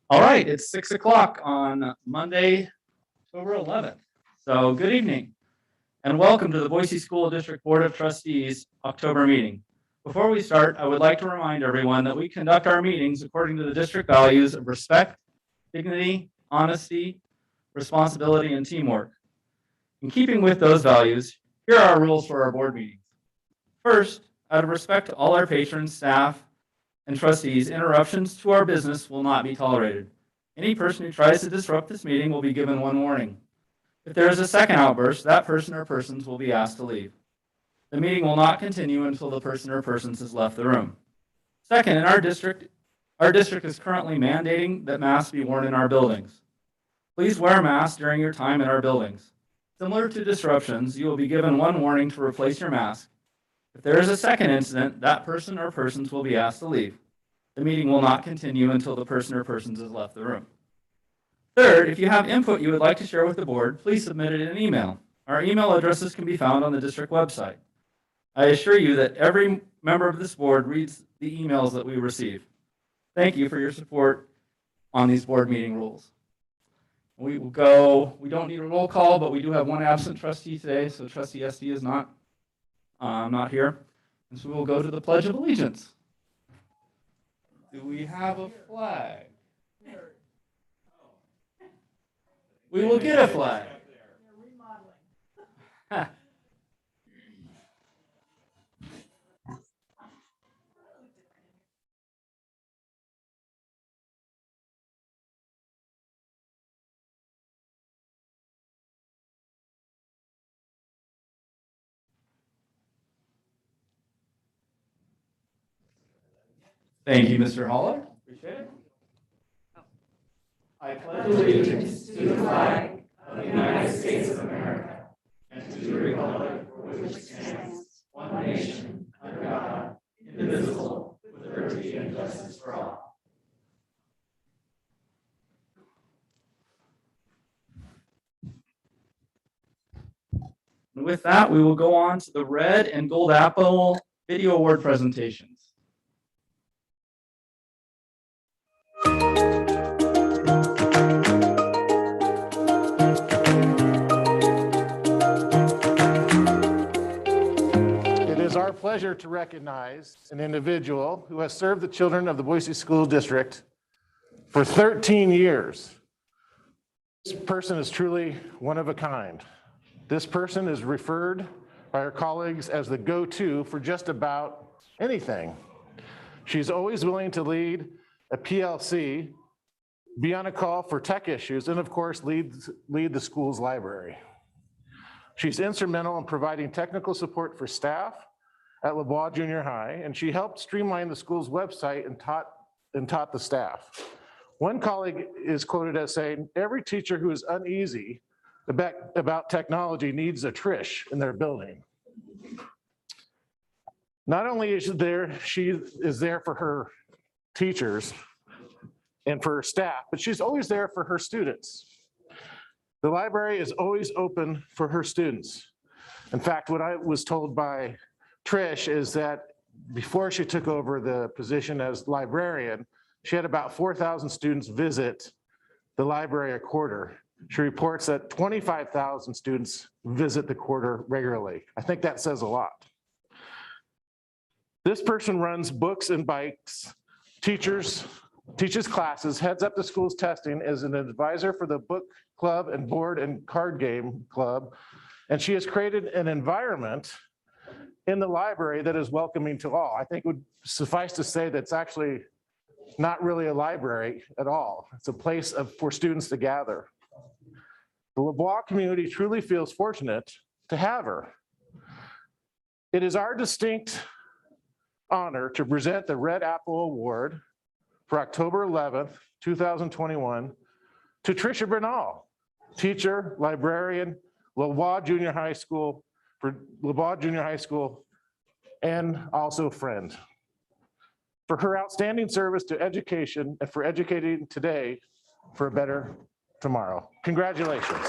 All right, it's 6 o'clock on Monday, October 11th. So good evening and welcome to the Boise School District Board of Trustees October meeting. Before we start, I would like to remind everyone that we conduct our meetings according to the district values of respect, dignity, honesty, responsibility, and teamwork. In keeping with those values, here are our rules for our board meetings. First, out of respect to all our patrons, staff, and trustees, interruptions to our business will not be tolerated. Any person who tries to disrupt this meeting will be given one warning. If there is a second outburst, that person or persons will be asked to leave. The meeting will not continue until the person or persons has left the room. Second, in our district is currently mandating that masks be worn in our buildings. Please wear masks during your time in our buildings. Similar to disruptions, you will be given one warning to replace your mask. If there is a second incident, that person or persons will be asked to leave. The meeting will not continue until the person or persons has left the room. Third, if you have input you would like to share with the board, please submit it in an email. Our email addresses can be found on the district website. I assure you that every member of this board reads the emails that we receive. Thank you for your support on these board meeting rules. We don't need a roll call, but we do have one absent trustee today, so Trustee Esty is not here. And so we will go to the Pledge of Allegiance. Do we have a flag? We will get a flag. Thank you, Mr. Haller. Appreciate it. I pledge allegiance to the flag of the United States of America and to the republic for which it stands, one nation, under God, indivisible, with liberty and justice for all. And with that, we will go on to the Red and Gold Apple Video Award presentations. Our pleasure to recognize an individual who has served the children of the Boise School District for 13 years. This person is truly one of a kind. This person is referred by her colleagues as the go-to for just about anything. She's always willing to lead a PLC, be on a call for tech issues, and of course, lead the school's library. She's instrumental in providing technical support for staff at LeBois Junior High, and she helped streamline the school's website and taught the staff. One colleague is quoted as saying, "Every teacher who is uneasy about technology needs a Trish in their building." Not only is she is there for her teachers and for her staff, but she's always there for her students. The library is always open for her students. In fact, what I was told by Trish is that before she took over the position as librarian, she had about 4,000 students visit the library a quarter. She reports that 25,000 students visit the quarter regularly. I think that says a lot. This person runs books and bikes, teaches classes, heads up the school's testing, is an advisor for the book club and board and card game club, and she has created an environment in the library that is welcoming to all. I think it would suffice to say that it's actually not really a library at all. It's a place for students to gather. The LeBois community truly feels fortunate to have her. It is our distinct honor to present the Red Apple Award for October 11th, 2021 to Tricia Bernal, teacher, librarian, LeBois Junior High School, and also friend, for her outstanding service to education and for educating today for a better tomorrow. Congratulations.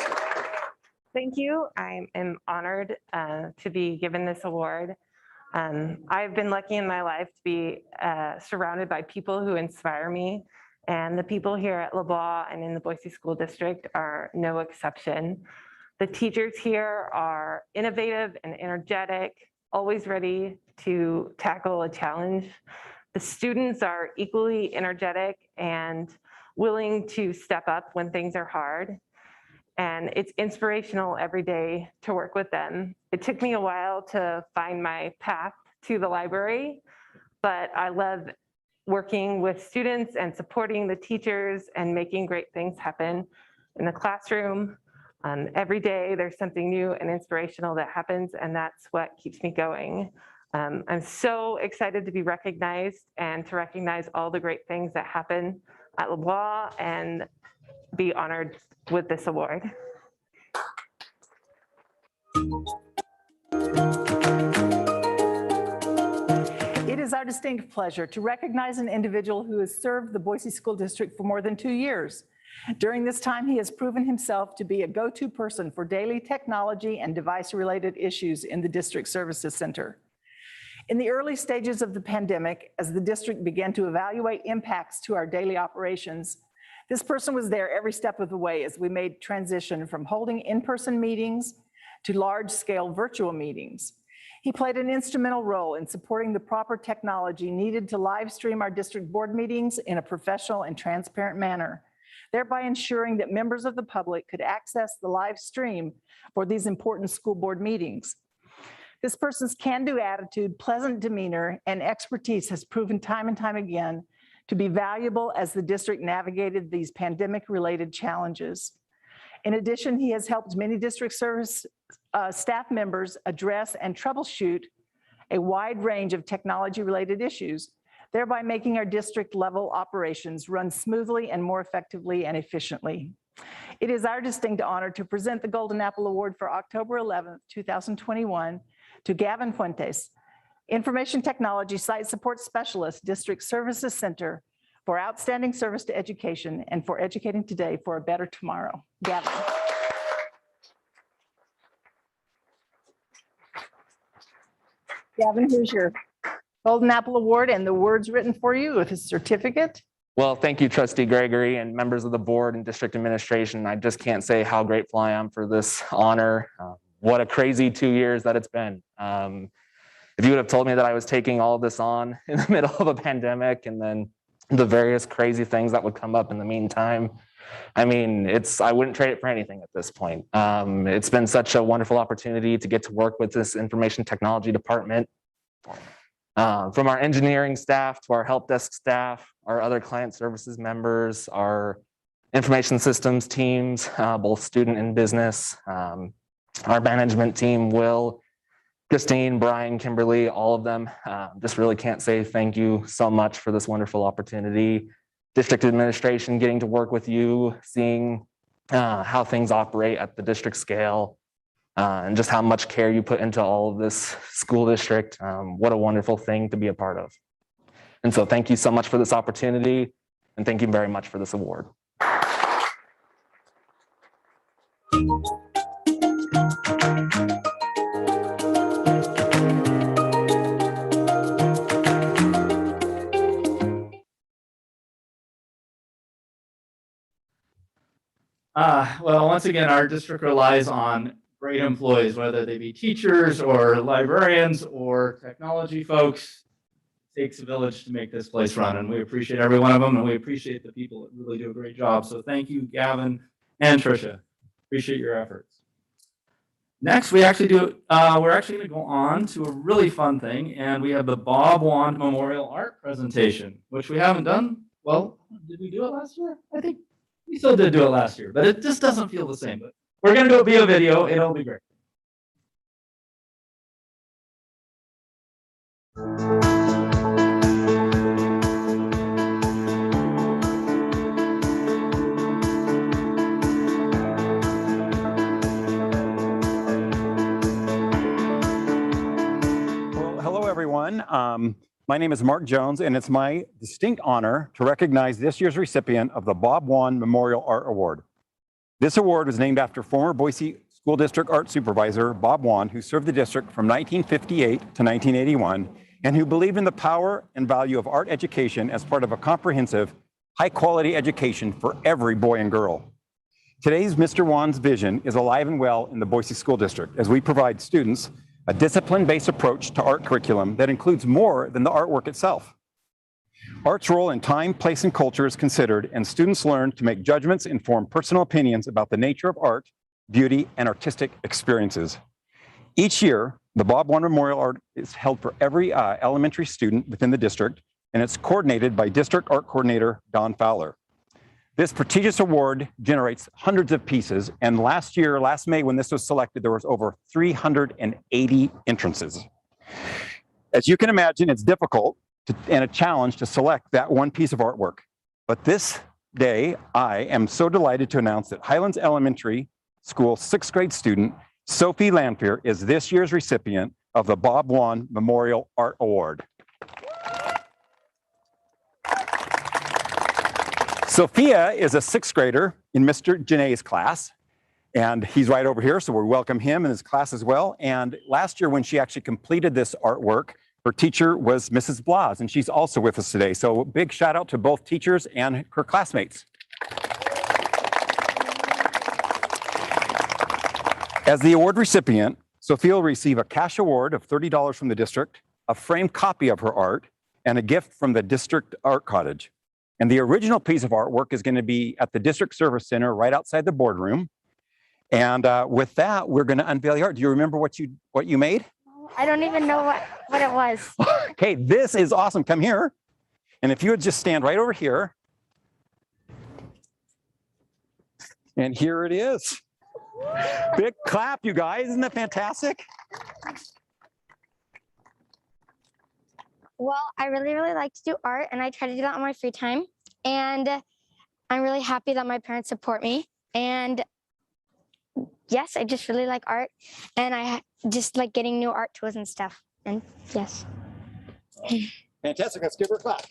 Thank you. I am honored to be given this award. I've been lucky in my life to be surrounded by people who inspire me, and the people here at LeBlanc and in the Boise School District are no exception. The teachers here are innovative and energetic, always ready to tackle a challenge. The students are equally energetic and willing to step up when things are hard. And it's inspirational every day to work with them. It took me a while to find my path to the library, but I love working with students and supporting the teachers and making great things happen in the classroom. Every day there's something new and inspirational that happens, and that's what keeps me going. I'm so excited to be recognized and to recognize all the great things that happen at LeBlanc and be honored with this award. It is our distinct pleasure to recognize an individual who has served the Boise School District for more than 2 years. During this time, he has proven himself to be a go-to person for daily technology and device-related issues in the District Services Center. In the early stages of the pandemic, as the district began to evaluate impacts to our daily operations, this person was there every step of the way as we made transition from holding in-person meetings to large-scale virtual meetings. He played an instrumental role in supporting the proper technology needed to live stream our district board meetings in a professional and transparent manner, thereby ensuring that members of the public could access the live stream for these important school board meetings. This person's can-do attitude, pleasant demeanor, and expertise has proven time and time again to be valuable as the district navigated these pandemic-related challenges. In addition, he has helped many district service staff members address and troubleshoot a wide range of technology-related issues, thereby making our district-level operations run smoothly and more effectively and efficiently. It is our distinct honor to present the Golden Apple Award for October 11th, 2021 to Gavin Fuentes, Information Technology Site Support Specialist, District Services Center, for outstanding service to education and for educating today for a better tomorrow. Gavin. Gavin, here's your Golden Apple Award and the words written for you with a certificate. Well, thank you, Trustee Gregory and members of the board and district administration. I just can't say how grateful I am for this honor. What a crazy 2 years that it's been. If you would have told me that I was taking all of this on in the middle of a pandemic and then the various crazy things that would come up in the meantime, I mean, I wouldn't trade it for anything at this point. It's been such a wonderful opportunity to get to work with this information technology department. From our engineering staff to our help desk staff, our other client services members, our information systems teams, both student and business, our management team, Will, Christine, Brian, Kimberly, all of them. Just really can't say thank you so much for this wonderful opportunity. District administration, getting to work with you, seeing how things operate at the district scale, and just how much care you put into all of this school district. What a wonderful thing to be a part of. And so thank you so much for this opportunity, and thank you very much for this award. Well, once again, our district relies on great employees, whether they be teachers or librarians or technology folks. It takes a village to make this place run, and we appreciate every one of them, and we appreciate the people that really do a great job. So thank you, Gavin and Tricia. Appreciate your efforts. Next, we're actually going to go on to a really fun thing, and we have the Bob Wand Memorial Art Presentation, which we haven't done. Well, did we do it last year? I think we still did do it last year, but it just doesn't feel the same. But we're going to do it via video. It'll be great. Well, hello, everyone. My name is Mark Jones, and it's my distinct honor to recognize this year's recipient of the Bob Wand Memorial Art Award. This award was named after former Boise School District Art Supervisor Bob Wan, who served the district from 1958 to 1981, and who believed in the power and value of art education as part of a comprehensive, high-quality education for every boy and girl. Today's Mr. Wan's vision is alive and well in the Boise School District as we provide students a discipline-based approach to art curriculum that includes more than the artwork itself. Art's role in time, place, and culture is considered, and students learn to make judgments and form personal opinions about the nature of art, beauty, and artistic experiences. Each year, the Bob Wan Memorial Art is held for every elementary student within the district, and it's coordinated by District Art Coordinator Don Fowler. This prestigious award generates hundreds of pieces, and last May, when this was selected, there was over 380 entrances. As you can imagine, it's difficult and a challenge to select that one piece of artwork. But this day, I am so delighted to announce that Highlands Elementary School 6th grade student, Sophie Lanphier, is this year's recipient of the Bob Wan Memorial Art Award. Sophia is a 6th grader in Mr. Janay's class, and he's right over here, so we welcome him and his class as well. And last year, when she actually completed this artwork, her teacher was Mrs. Blas, and she's also with us today. So big shout out to both teachers and her classmates. As the award recipient, Sophia will receive a cash award of $30 from the district, a framed copy of her art, and a gift from the district art cottage. And the original piece of artwork is going to be at the district service center right outside the boardroom. And with that, we're going to unveil the art. Do you remember what you made? I don't even know what it was. Okay, this is awesome. Come here. And if you would just stand right over here. And here it is. Big clap, you guys. Isn't that fantastic? Well, I really like to do art, and I try to do that on my free time. And I'm really happy that my parents support me. And yes, I just really like art, and I just like getting new art tools and stuff. And yes. Fantastic. Let's give her a clap.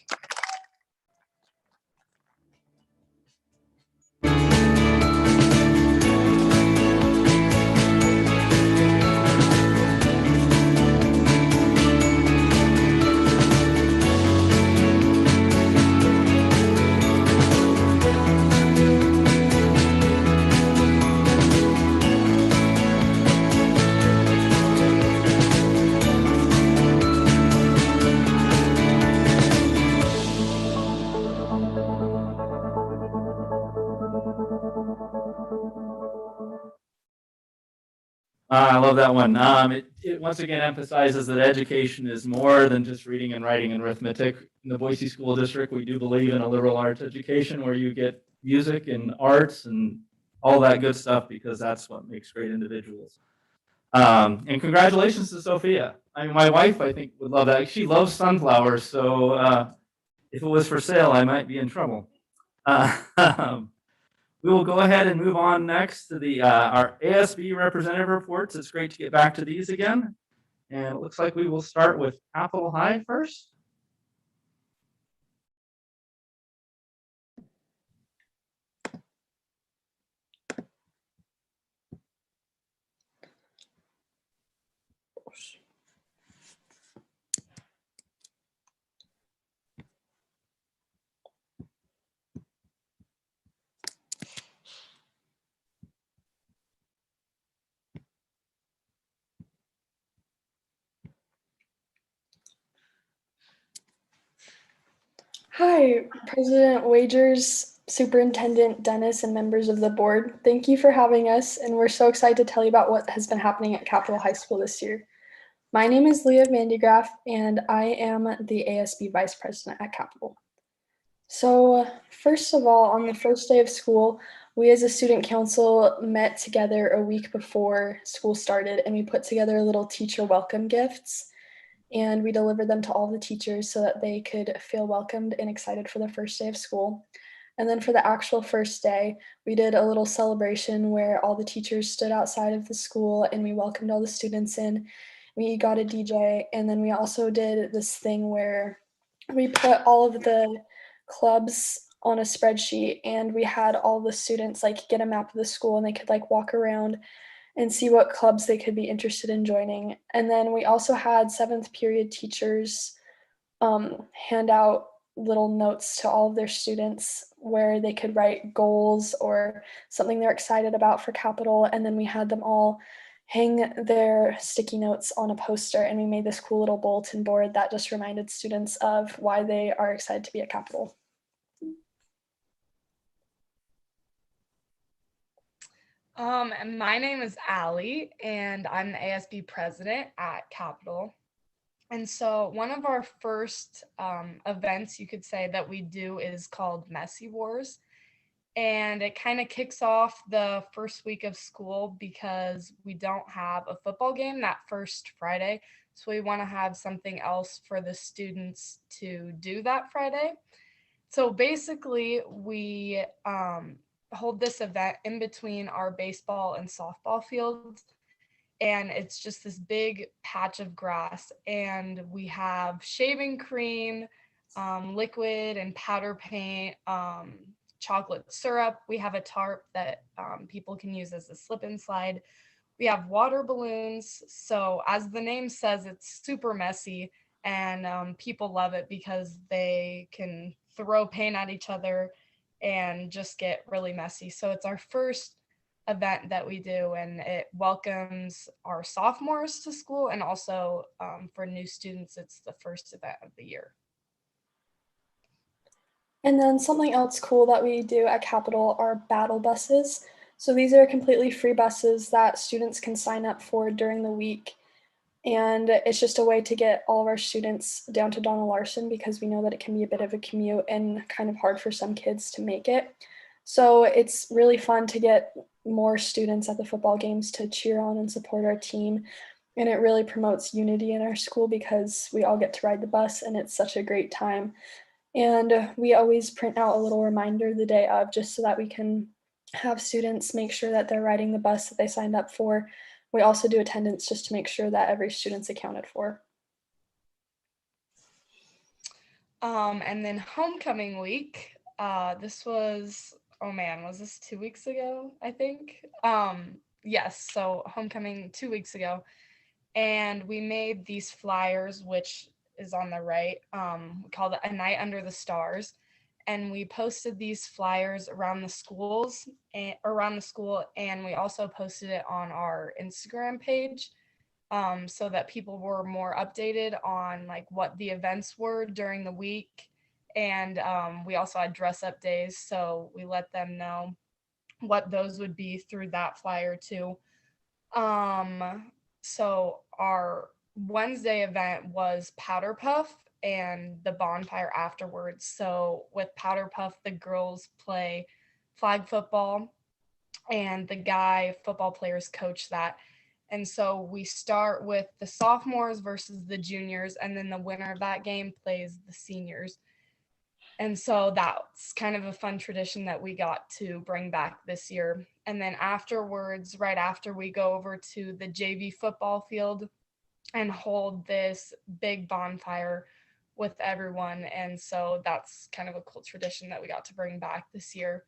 I love that one. It once again emphasizes that education is more than just reading and writing and arithmetic. In the Boise School District, we do believe in a liberal arts education where you get music and arts and all that good stuff, because that's what makes great individuals. And congratulations to Sophia. I mean, my wife, I think, would love that. She loves sunflowers, so if it was for sale, I might be in trouble. We will go ahead and move on next to our ASB representative reports. It's great to get back to these again. And it looks like we will start with Capitol High first. Hi, President Wagers, Superintendent Dennis, and members of the board. Thank you for having us, and we're so excited to tell you about what has been happening at Capitol High School this year. My name is Leah Vandegraff, and I am the ASB Vice President at Capitol. So first of all, on the first day of school, we as a student council met together a week before school started, and we put together little teacher welcome gifts. And we delivered them to all the teachers so that they could feel welcomed and excited for the first day of school. And then for the actual first day, we did a little celebration where all the teachers stood outside of the school and we welcomed all the students in. We got a DJ, and then we also did this thing where we put all of the clubs on a spreadsheet, and we had all the students like get a map of the school, and they could like walk around and see what clubs they could be interested in joining. And then we also had seventh period teachers hand out little notes to all of their students where they could write goals or something they're excited about for Capital. And then we had them all hang their sticky notes on a poster, and we made this cool little bulletin board that just reminded students of why they are excited to be at Capital. And my name is Allie, and I'm the ASB president at Capital. And so one of our first events, you could say, that we do is called Messy Wars. And it kind of kicks off the first week of school because we don't have a football game that first Friday. So we want to have something else for the students to do that Friday. So basically, we hold this event in between our baseball and softball fields. And it's just this big patch of grass. And we have shaving cream, liquid and powder paint, chocolate syrup. We have a tarp that people can use as a slip and slide. We have water balloons. So as the name says, it's super messy, and people love it because they can throw paint at each other and just get really messy. So it's our first event that we do, and it welcomes our sophomores to school, and also for new students, it's the first event of the year. And then something else cool that we do at Capital are battle buses. So these are completely free buses that students can sign up for during the week. And it's just a way to get all of our students down to Donna Larson, because we know that it can be a bit of a commute and kind of hard for some kids to make it. So it's really fun to get more students at the football games to cheer on and support our team. And it really promotes unity in our school because we all get to ride the bus, and it's such a great time. And we always print out a little reminder the day of, just so that we can have students make sure that they're riding the bus that they signed up for. We also do attendance just to make sure that every student's accounted for. And then homecoming week, this was, oh man, was this 2 weeks ago, I think? Yes, so homecoming 2 weeks ago. And we made these flyers, which is on the right. We called it A Night Under the Stars. And we posted these flyers around the school, and we also posted it on our Instagram page, so that people were more updated on like what the events were during the week. And we also had dress up days, so we let them know what those would be through that flyer too. So our Wednesday event was Powder Puff and the bonfire afterwards. So with Powder Puff, the girls play flag football, and the guy football players coach that. And so we start with the sophomores versus the juniors, and then the winner of that game plays the seniors. And so that's kind of a fun tradition that we got to bring back this year. And then afterwards, right after, we go over to the JV football field and hold this big bonfire with everyone. And so that's kind of a cool tradition that we got to bring back this year.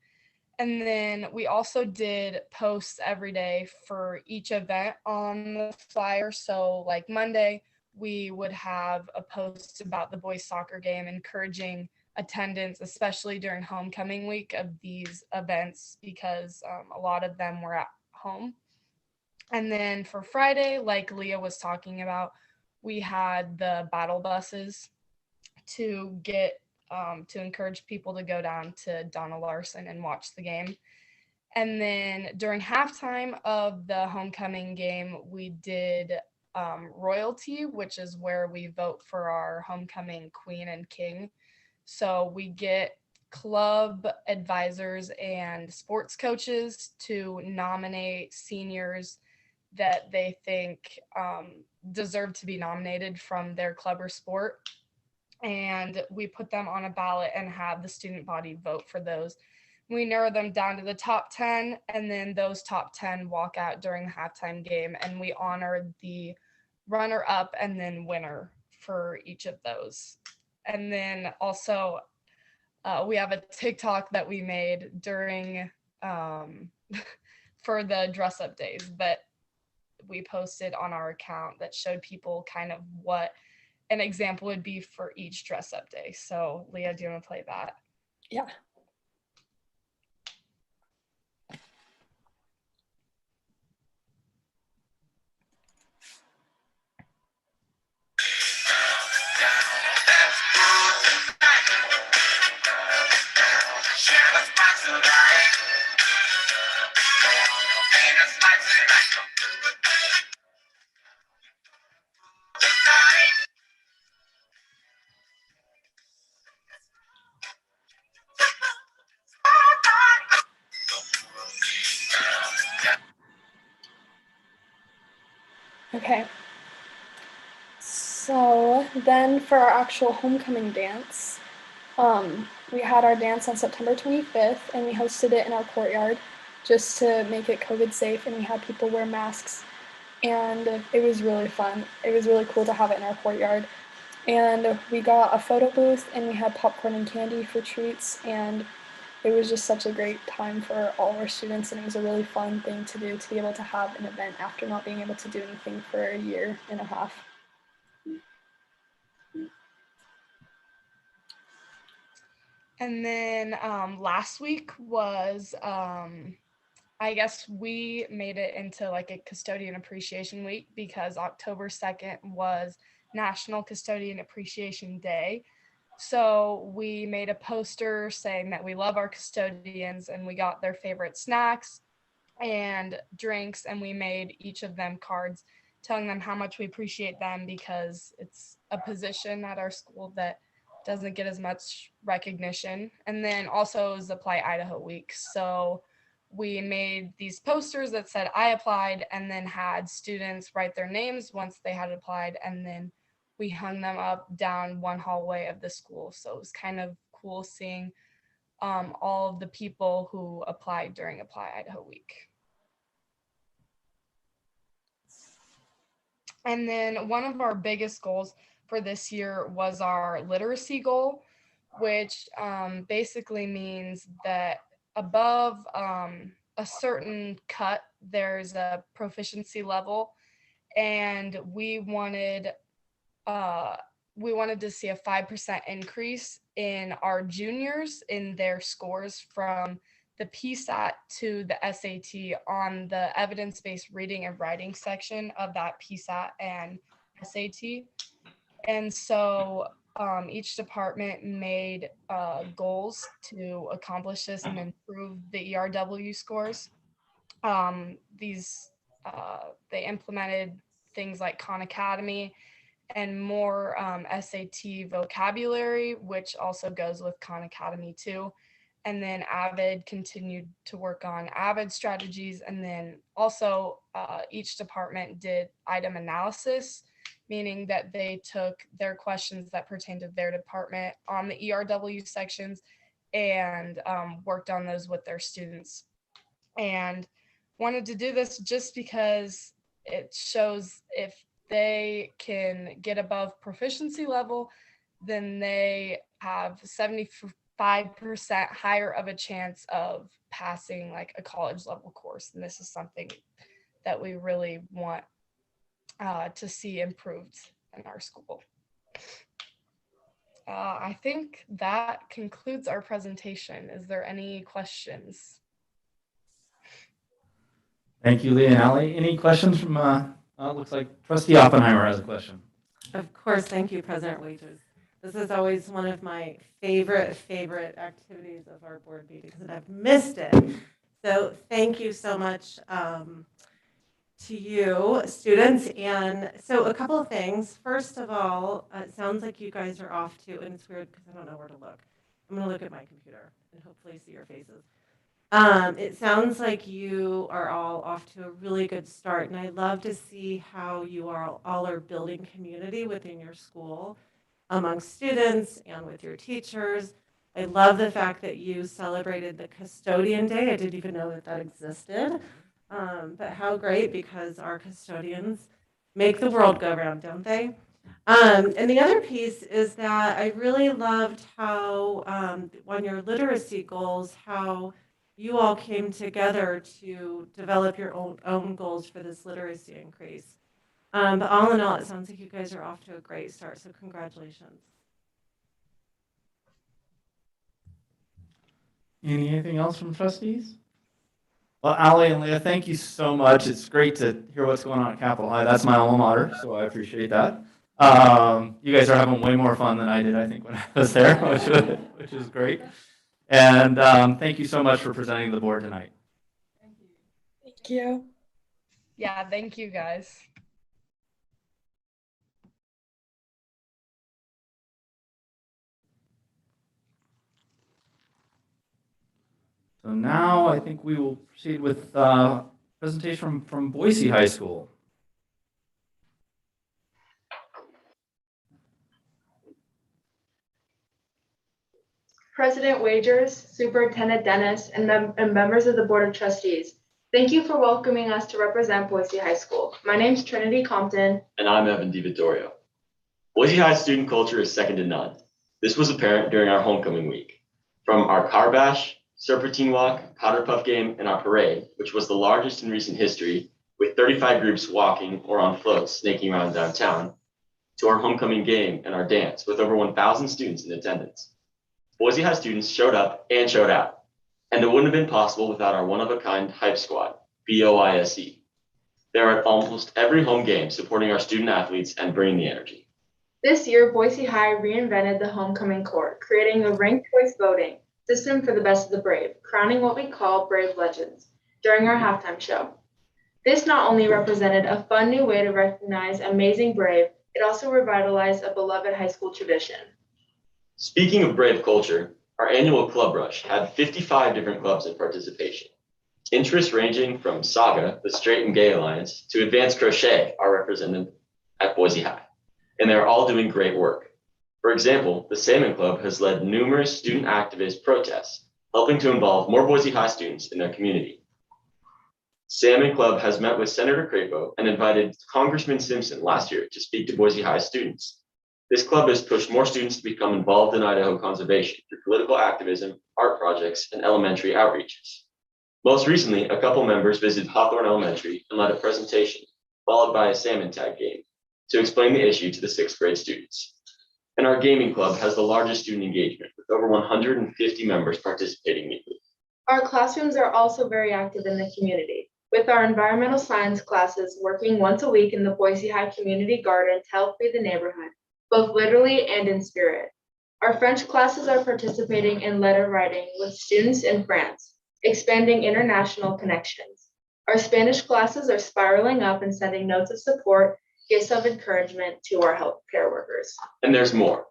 And then we also did posts every day for each event on the flyer. So like Monday, we would have a post about the boys soccer game, encouraging attendance, especially during homecoming week of these events, because a lot of them were at home. And then for Friday, like Leah was talking about, we had the battle buses to get to encourage people to go down to Donna Larson and watch the game. And then during halftime of the homecoming game, we did royalty, which is where we vote for our homecoming queen and king. So we get club advisors and sports coaches to nominate seniors that they think deserve to be nominated from their club or sport. And we put them on a ballot and have the student body vote for those. We narrow them down to the top 10, and then those top 10 walk out during the halftime game, and we honor the runner-up and then winner for each of those. And then also we have a TikTok that we made during for the dress-up days that we posted on our account that showed people kind of what an example would be for each dress up day. So Leah, do you want to play that? Yeah. Okay. So then for our actual homecoming dance, we had our dance on September 25th and we hosted it in our courtyard just to make it COVID safe, and we had people wear masks, and it was really fun. It was really cool to have it in our courtyard. And we got a photo booth and we had popcorn and candy for treats, and it was just such a great time for all of our students, and it was a really fun thing to do, to be able to have an event after not being able to do anything for a year and a half. And then last week was, I guess we made it into like a custodian appreciation week because October 2nd was National Custodian Appreciation Day. So we made a poster saying that we love our custodians, and we got their favorite snacks and drinks, and we made each of them cards telling them how much we appreciate them because it's a position at our school that doesn't get as much recognition. And then also it was Apply Idaho Week. So we made these posters that said I applied, and then had students write their names once they had applied, and then we hung them up down one hallway of the school. So it was kind of cool seeing all of the people who applied during Apply Idaho Week. And then one of our biggest goals for this year was our literacy goal, which basically means that above a certain cut, there's a proficiency level, and we wanted to see a 5% increase in our juniors in their scores from the PSAT to the SAT on the evidence-based reading and writing section of that PSAT and SAT. And so each department made goals to accomplish this and improve the ERW scores. They implemented things like Khan Academy and more SAT vocabulary, which also goes with Khan Academy too. And then Avid continued to work on Avid strategies. And then also each department did item analysis, meaning that they took their questions that pertain to their department on the ERW sections and worked on those with their students. And wanted to do this just because it shows if they can get above proficiency level, then they have 75% higher of a chance of passing like a college level course. And this is something that we really want to see improved in our school. I think that concludes our presentation. Is there any questions? Thank you, Leah and Allie. Any questions from, looks like Trustee Oppenheimer has a question. Of course, thank you, President Wagers. This is always one of my favorite activities of our board meetings, and I've missed it. So thank you so much to you, students. And so a couple of things. First of all, it sounds like you guys are off to, and it's weird because I don't know where to look. I'm going to look at my computer and hopefully see your faces. It sounds like you are all off to a really good start, and I love to see how you all are building community within your school, among students and with your teachers. I love the fact that you celebrated the Custodian Day. I didn't even know that existed, but how great, because our custodians make the world go round, don't they? And the other piece is that I really loved how on your literacy goals, how you all came together to develop your own goals for this literacy increase. But all in all, it sounds like you guys are off to a great start, so congratulations. Anything else from trustees? Well, Ally and Leah, thank you so much. It's great to hear what's going on at Capitol High. That's my alma mater, so I appreciate that. You guys are having way more fun than I did, I think, when I was there, which is great. And thank you so much for presenting to the board tonight. Thank you. Yeah, thank you guys. So now I think we will proceed with presentation from Boise High School. President Wagers, Superintendent Dennis, and members of the Board of Trustees, thank you for welcoming us to represent Boise High School. My name is Trinity Compton. And I'm Evan DiVittorio. Boise High student culture is second to none. This was apparent during our homecoming week. From our car bash, serpentine walk, powder puff game, and our parade, which was the largest in recent history, with 35 groups walking or on floats snaking around downtown, to our homecoming game and our dance with over 1,000 students in attendance. Boise High students showed up and showed out, and it wouldn't have been possible without our one-of-a-kind hype squad, BOISE. They're at almost every home game supporting our student athletes and bringing the energy. This year, Boise High reinvented the homecoming court, creating a ranked choice voting system for the best of the brave, crowning what we call Brave Legends during our halftime show. This not only represented a fun new way to recognize amazing brave, it also revitalized a beloved high school tradition. Speaking of brave culture, our annual Club Rush had 55 different clubs in participation. Interests ranging from Saga, the Straight and Gay Alliance, to Advanced Crochet are represented at Boise High, and they're all doing great work. For example, the Salmon Club has led numerous student activist protests, helping to involve more Boise High students in their community. Salmon Club has met with Senator Crapo and invited Congressman Simpson last year to speak to Boise High students. This club has pushed more students to become involved in Idaho conservation through political activism, art projects, and elementary outreaches. Most recently, a couple members visited Hawthorne Elementary and led a presentation, followed by a salmon tag game, to explain the issue to the 6th grade students. And our gaming club has the largest student engagement, with over 150 members participating weekly. Our classrooms are also very active in the community, with our environmental science classes working once a week in the Boise High Community Garden to help feed the neighborhood, both literally and in spirit. Our French classes are participating in letter writing with students in France, expanding international connections. Our Spanish classes are spiraling up and sending notes of support, gifts of encouragement to our healthcare workers. And there's more.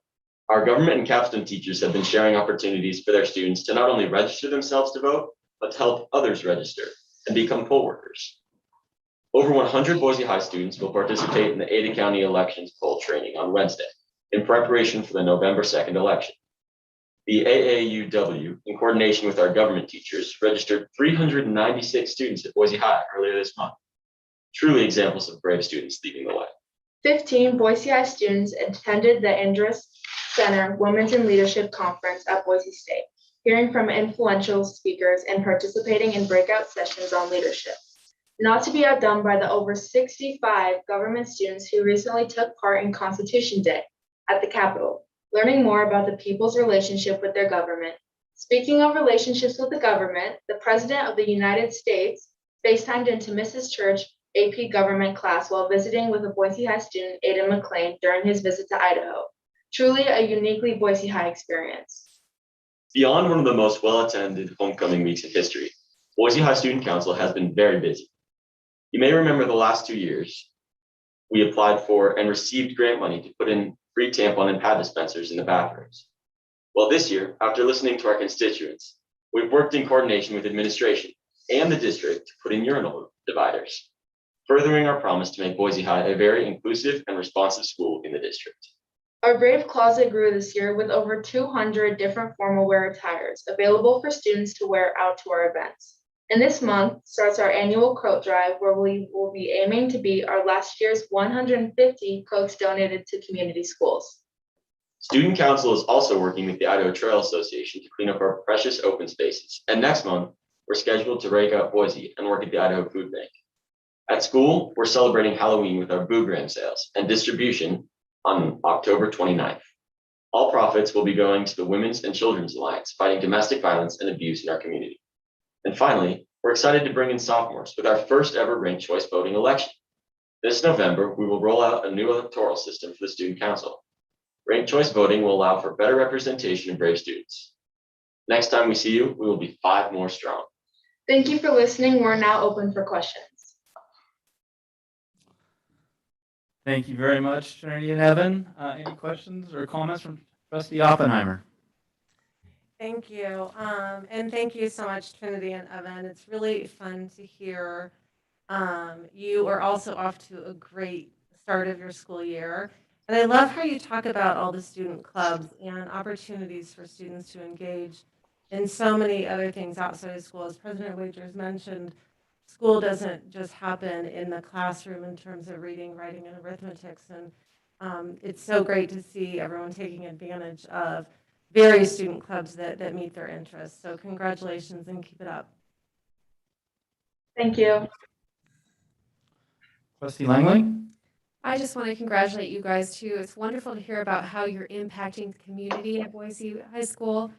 Our government and capstone teachers have been sharing opportunities for their students to not only register themselves to vote, but to help others register and become poll workers. Over 100 Boise High students will participate in the Ada County elections poll training on Wednesday in preparation for the November 2nd election. The AAUW, in coordination with our government teachers, registered 396 students at Boise High earlier this month. Truly examples of brave students leading the way. 15 Boise High students attended the Andrus Center Women's in Leadership Conference at Boise State, hearing from influential speakers and participating in breakout sessions on leadership. Not to be outdone by the over 65 government students who recently took part in Constitution Day at the Capitol, learning more about the people's relationship with their government. Speaking of relationships with the government, the President of the United States FaceTimed into Mrs. Church AP government class while visiting with a Boise High student, Aiden McLean, during his visit to Idaho. Truly a uniquely Boise High experience. Beyond one of the most well-attended homecoming weeks in history, Boise High Student Council has been very busy. You may remember the last 2 years, we applied for and received grant money to put in free tampon and pad dispensers in the bathrooms. Well, this year, after listening to our constituents, we've worked in coordination with administration and the district to put in urinal dividers, furthering our promise to make Boise High a very inclusive and responsive school in the district. Our Brave Closet grew this year with over 200 different formal wear attires available for students to wear out to our events. And this month starts our annual coat drive, where we will be aiming to beat our last year's 150 coats donated to community schools. Student Council is also working with the Idaho Trail Association to clean up our precious open spaces. And next month, we're scheduled to rake out Boise and work at the Idaho Food Bank. At school, we're celebrating Halloween with our Boo Gram sales and distribution on October 29th. All profits will be going to the Women's and Children's Alliance, fighting domestic violence and abuse in our community. And finally, we're excited to bring in sophomores with our first ever ranked choice voting election. This November, we will roll out a new electoral system for the Student Council. Ranked choice voting will allow for better representation of brave students. Next time we see you, we will be 5 more strong. Thank you for listening. We're now open for questions. Thank you very much, Trinity and Evan. Any questions or comments from Trustee Oppenheimer? Thank you. And thank you so much, Trinity and Evan. It's really fun to hear you are also off to a great start of your school year. And I love how you talk about all the student clubs and opportunities for students to engage in so many other things outside of school. As President Wagers mentioned, school doesn't just happen in the classroom in terms of reading, writing, and arithmetics. And it's so great to see everyone taking advantage of various student clubs that meet their interests. So congratulations and keep it up. Thank you. Trustee Langley? I just want to congratulate you guys too. It's wonderful to hear about how you're impacting the community at Boise High School,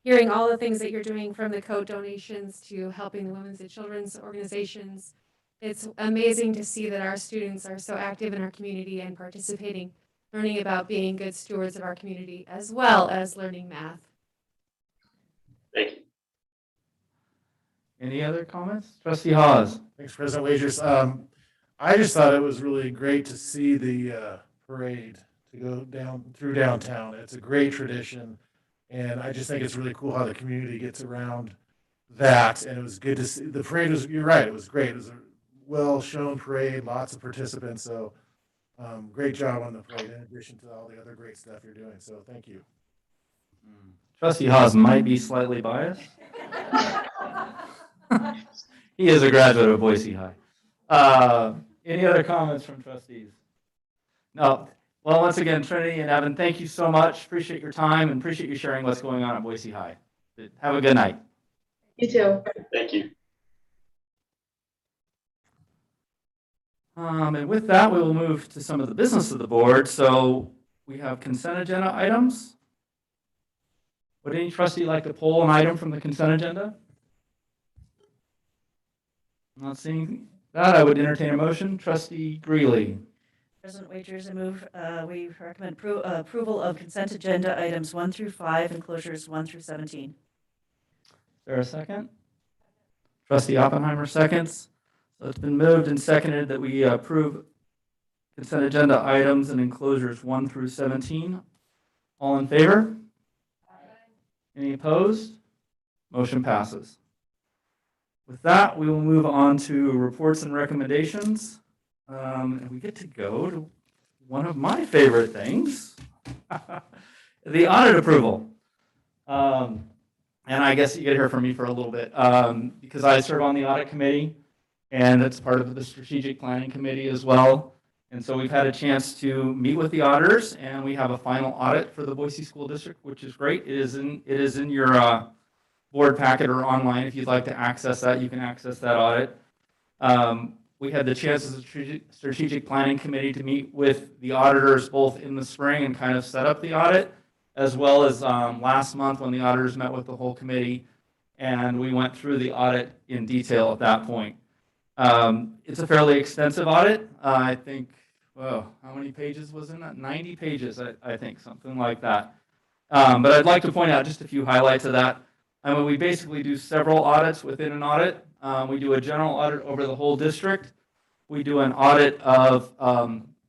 hearing all the things that you're doing from the coat donations to helping the women's and children's organizations. It's amazing to see that our students are so active in our community and participating, learning about being good stewards of our community, as well as learning math. Thank you. Any other comments? Trustee Hawes? Thanks, President Wagers. I just thought it was really great to see the parade to go down through downtown. It's a great tradition, and I just think it's really cool how the community gets around that. And it was good to see the parade. You're right, it was great. It was a well-shown parade, lots of participants. So great job on the parade, in addition to all the other great stuff you're doing. So thank you. Trustee Hawes might be slightly biased. He is a graduate of Boise High. Any other comments from trustees? No. Well, once again, Trinity and Evan, thank you so much. Appreciate your time and appreciate you sharing what's going on at Boise High. Have a good night. You too. Thank you. And with that, we will move to some of the business of the board. So we have consent agenda items. Would any trustee like to pull an item from the consent agenda? I'm not seeing that. I would entertain a motion. Trustee Greeley. President Wagers, I move we recommend approval of consent agenda items 1 through 5 and closures 1 through 17. Is there a second? Trustee Oppenheimer seconds. So it's been moved and seconded that we approve consent agenda items and enclosures 1 through 17. All in favor? Any opposed? Motion passes. With that, we will move on to reports and recommendations. And we get to go to one of my favorite things, the audit approval. And I guess you get to hear from me for a little bit because I serve on the audit committee and it's part of the strategic planning committee as well. And so we've had a chance to meet with the auditors and we have a final audit for the Boise School District, which is great. It is in your board packet or online. If you'd like to access that, you can access that audit. We had the chance as a strategic planning committee to meet with the auditors both in the spring and kind of set up the audit, as well as last month when the auditors met with the whole committee and we went through the audit in detail at that point. It's a fairly extensive audit. I think, well, how many pages was in that? 90 pages, I think, something like that. But I'd like to point out just a few highlights of that. I mean, we basically do several audits within an audit. We do a general audit over the whole district. We do an audit of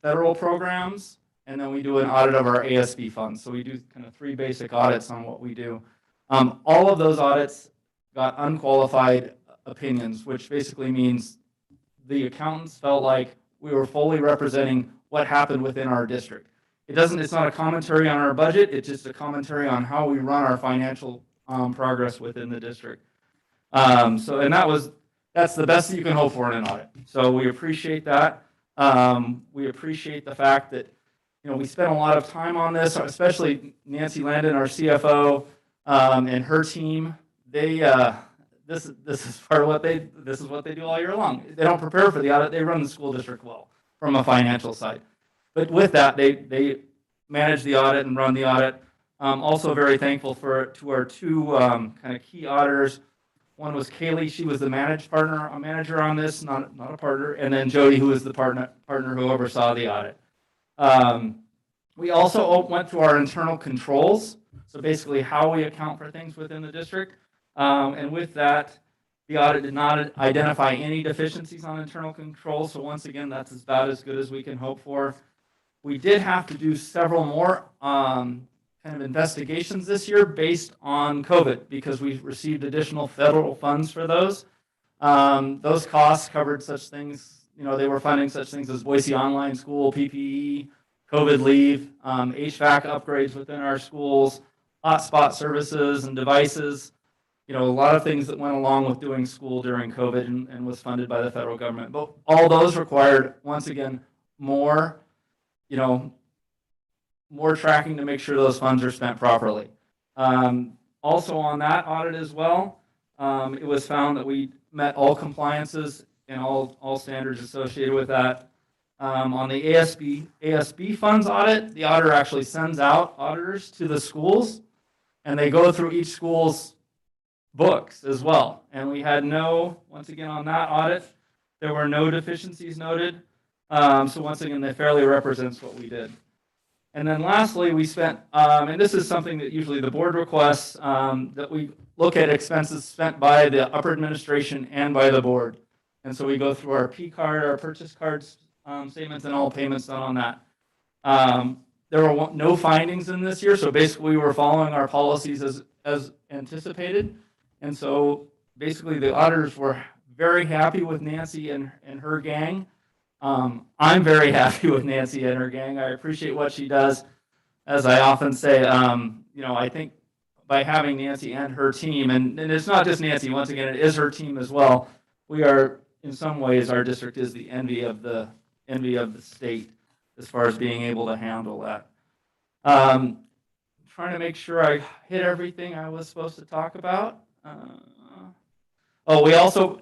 federal programs, and then we do an audit of our ASB funds. So we do kind of 3 basic audits on what we do. All of those audits got unqualified opinions, which basically means the accountants felt like we were fully representing what happened within our district. It's not a commentary on our budget, it's just a commentary on how we run our financial progress within the district. That's the best that you can hope for in an audit. So we appreciate that. We appreciate the fact that, we spent a lot of time on this, especially Nancy Landon, our CFO, and her team. this is part of this is what they do all year long. They don't prepare for the audit. They run the school district well from a financial side. But with that, they manage the audit and run the audit. Also very thankful to our two kind of key auditors. One was Kaylee. She was the manager on this, not a partner. And then Jody, who was the partner who oversaw the audit. We also went through our internal controls. So basically how we account for things within the district. And with that, the audit did not identify any deficiencies on internal controls. So once again, that's about as good as we can hope for. We did have to do several more kind of investigations this year based on COVID because we received additional federal funds for those. Those costs covered such things, they were funding such things as Boise Online School, PPE, COVID leave, HVAC upgrades within our schools, hotspot services and devices, a lot of things that went along with doing school during COVID and was funded by the federal government. But all those required, once again, more tracking to make sure those funds are spent properly. Also on that audit as well, it was found that we met all compliances and all standards associated with that. On the ASB funds audit, the auditor actually sends out auditors to the schools and they go through each school's books as well. And we had once again on that audit, there were no deficiencies noted. So once again, that fairly represents what we did. And then lastly, we spent, and this is something that usually the board requests, that we look at expenses spent by the upper administration and by the board. And so we go through our P card, our purchase cards, statements, and all payments done on that. There were no findings in this year, so basically we were following our policies as anticipated. And so basically the auditors were very happy with Nancy and her gang. I'm very happy with Nancy and her gang. I appreciate what she does. As I often say, I think by having Nancy and her team, and it's not just Nancy, once again, it is her team as well. We are, in some ways, our district is the envy of the state as far as being able to handle that. Trying to make sure I hit everything I was supposed to talk about. We also,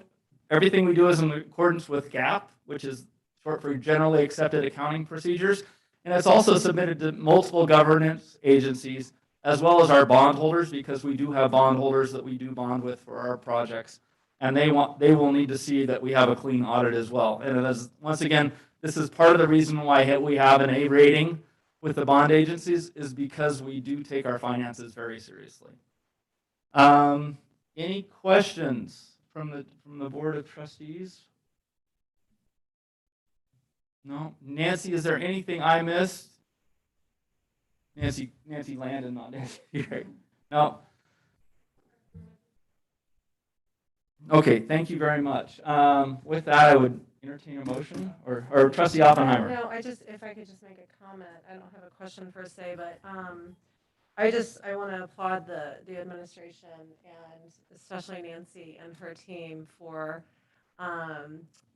everything we do is in accordance with GAAP, which is short for Generally Accepted Accounting Procedures. And it's also submitted to multiple governance agencies, as well as our bondholders, because we do have bondholders that we do bond with for our projects. And they will need to see that we have a clean audit as well. And once again, this is part of the reason why we have an A rating with the bond agencies, is because we do take our finances very seriously. Any questions from the Board of Trustees? No? Nancy, is there anything I missed? Nancy Landon, not Nancy. No? Okay, thank you very much. With that, I would entertain a motion, or Trustee Oppenheimer. No, if I could just make a comment. I don't have a question per se, but I want to applaud the administration and especially Nancy and her team for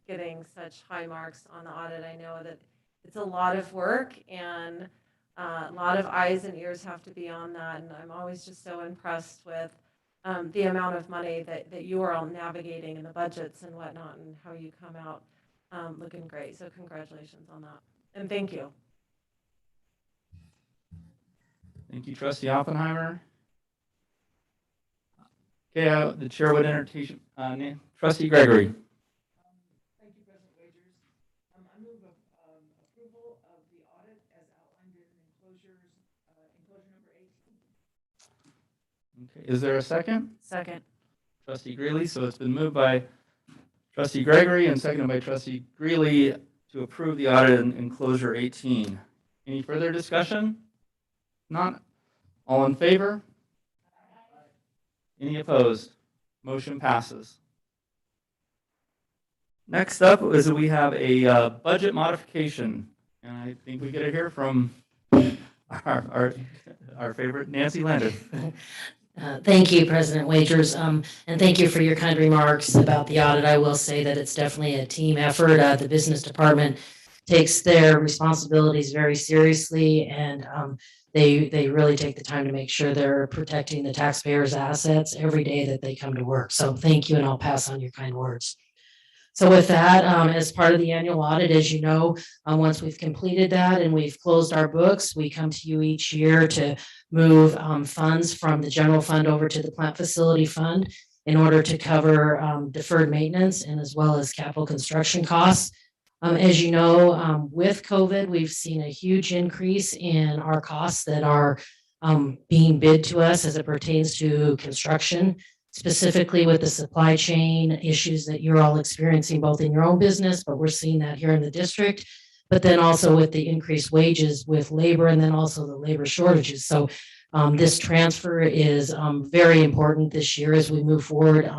getting such high marks on the audit. I know that it's a lot of work and a lot of eyes and ears have to be on that. And I'm always just so impressed with the amount of money that you are all navigating in the budgets and whatnot, and how you come out looking great. So congratulations on that. And thank you. Thank you, Trustee Oppenheimer. Okay, the chair would entertain Trustee Gregory. Thank you, President Wagers. I move approval of the audit as outlined in enclosure number 18. Okay, is there a second? Second. Trustee Greeley. So it's been moved by Trustee Gregory and seconded by Trustee Greeley to approve the audit in enclosure 18. Any further discussion? Not. All in favor? Any opposed? Motion passes. Next up is we have a budget modification, and I think we get to hear from our favorite Nancy Landon. Thank you, President Wagers, and thank you for your kind remarks about the audit. I will say that it's definitely a team effort. The business department takes their responsibilities very seriously, and they really take the time to make sure they're protecting the taxpayers' assets every day that they come to work. So thank you, and I'll pass on your kind words. So with that, as part of the annual audit, as you know, once we've completed that and we've closed our books, we come to you each year to move funds from the general fund over to the plant facility fund in order to cover deferred maintenance and as well as capital construction costs. As you know, with COVID, we've seen a huge increase in our costs that are being bid to us as it pertains to construction, specifically with the supply chain issues that you're all experiencing both in your own business, but we're seeing that here in the district, but then also with the increased wages with labor and then also the labor shortages. So this transfer is very important this year as we move forward,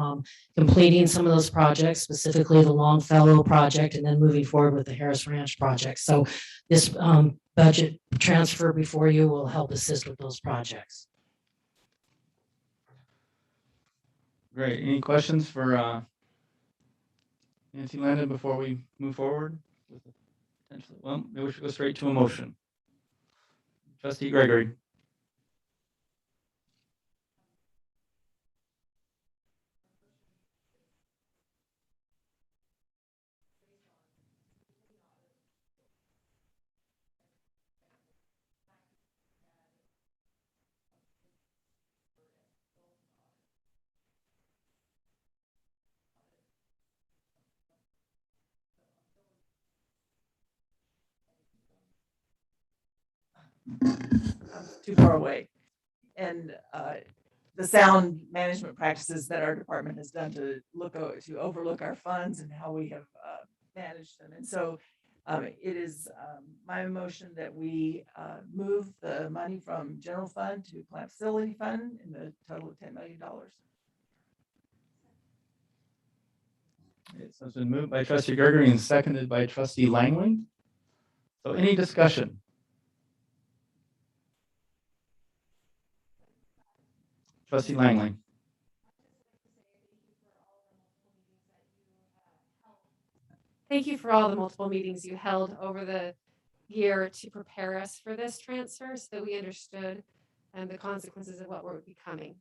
completing some of those projects, specifically the Longfellow project, and then moving forward with the Harris Ranch project. So this budget transfer before you will help assist with those projects. Great. Any questions for Nancy Landon before we move forward? Well, maybe we should go straight to a motion. Trustee Gregory. Too far away. And the sound management practices that our department has done to overlook our funds and how we have managed them. And so it is my motion that we move the money from general fund to plant facility fund in the total of $10 million. So it's been moved by Trustee Gregory and seconded by Trustee Langley. So any discussion? Trustee Langley. Thank you for all the multiple meetings you held over the year to prepare us for this transfer so that we understood the consequences of what would be coming.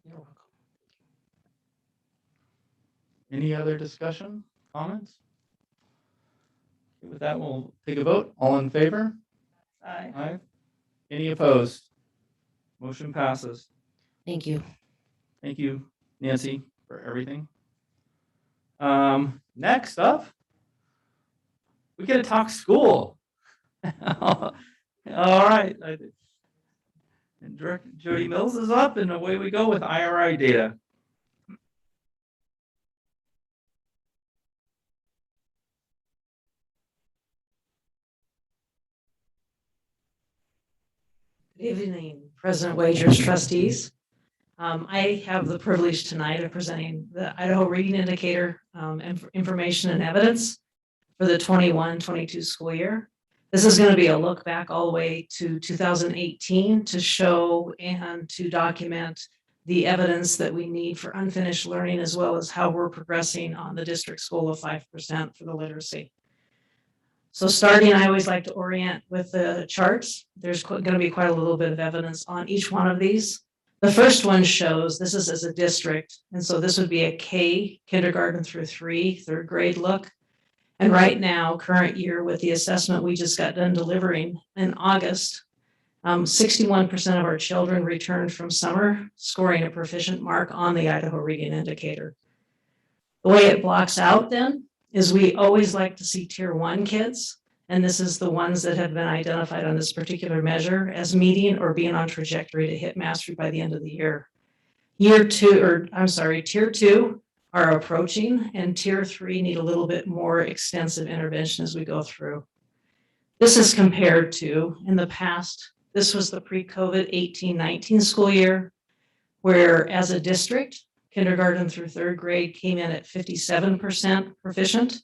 You're welcome. Any other discussion, comments? With that, we'll take a vote. All in favor? Aye. Aye. Any opposed? Motion passes. Thank you. Thank you, Nancy, for everything. Next up, we get to talk school. All right. And Director Jody Mills is up, and away we go with IRI data. Good evening, President Wagers, trustees. I have the privilege tonight of presenting the Idaho Reading Indicator information and evidence for the 21-22 school year. This is going to be a look back all the way to 2018 to show and to document the evidence that we need for unfinished learning, as well as how we're progressing on the district goal of 5% for the literacy. So starting, I always like to orient with the charts. There's going to be quite a little bit of evidence on each one of these. The first one shows this is as a district. And so this would be a K, kindergarten through 3, third grade look. And right now, current year with the assessment we just got done delivering in August, 61% of our children returned from summer, scoring a proficient mark on the Idaho Reading Indicator. The way it blocks out then is we always like to see tier 1 kids. And this is the ones that have been identified on this particular measure as meeting or being on trajectory to hit mastery by the end of the year. Tier 2 are approaching, and tier 3 need a little bit more extensive intervention as we go through. This is compared to, in the past, this was the pre-COVID 18-19 school year, where as a district, kindergarten through third grade came in at 57% proficient,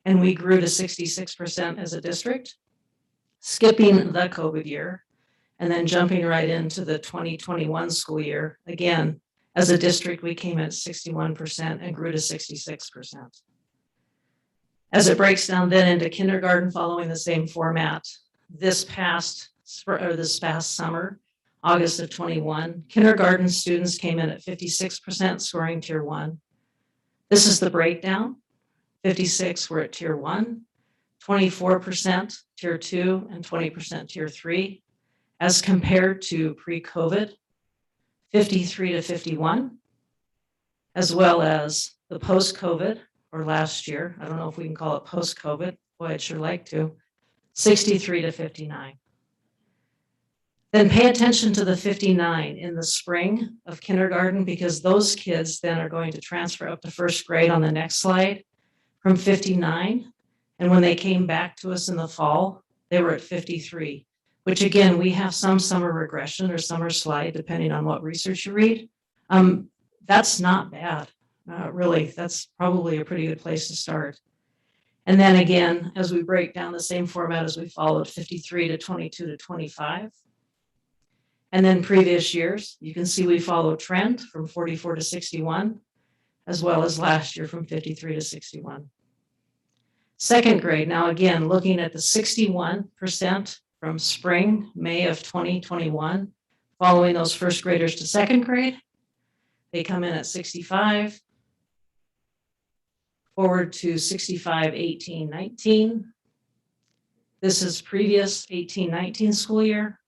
and we grew to 66% as a district, skipping the COVID year, and then jumping right into the 2021 school year. Again, as a district, we came at 61% and grew to 66%. As it breaks down then into kindergarten following the same format, this past this past summer, August of 21. Kindergarten students came in at 56% scoring tier 1. This is the breakdown. 56 were at tier 1, 24% tier 2, and 20% tier 3, as compared to pre-COVID, 53 to 51, as well as the post-COVID, or last year, I don't know if we can call it post-COVID, boy, I'd sure like to, 63 to 59. Then pay attention to the 59 in the spring of kindergarten, because those kids then are going to transfer up to first grade on the next slide from 59. And when they came back to us in the fall, they were at 53, which again, we have some summer regression or summer slide, depending on what research you read. That's not bad, really. That's probably a pretty good place to start. And then again, as we break down the same format as we followed, 53 to 22 to 25. And then previous years, you can see we follow trend from 44 to 61, as well as last year from 53 to 61. Second grade, now again, looking at the 61% from spring, May of 2021, following those first graders to second grade, they come in at 65, forward to 65, 18, 19. This is previous 18, 19 school year,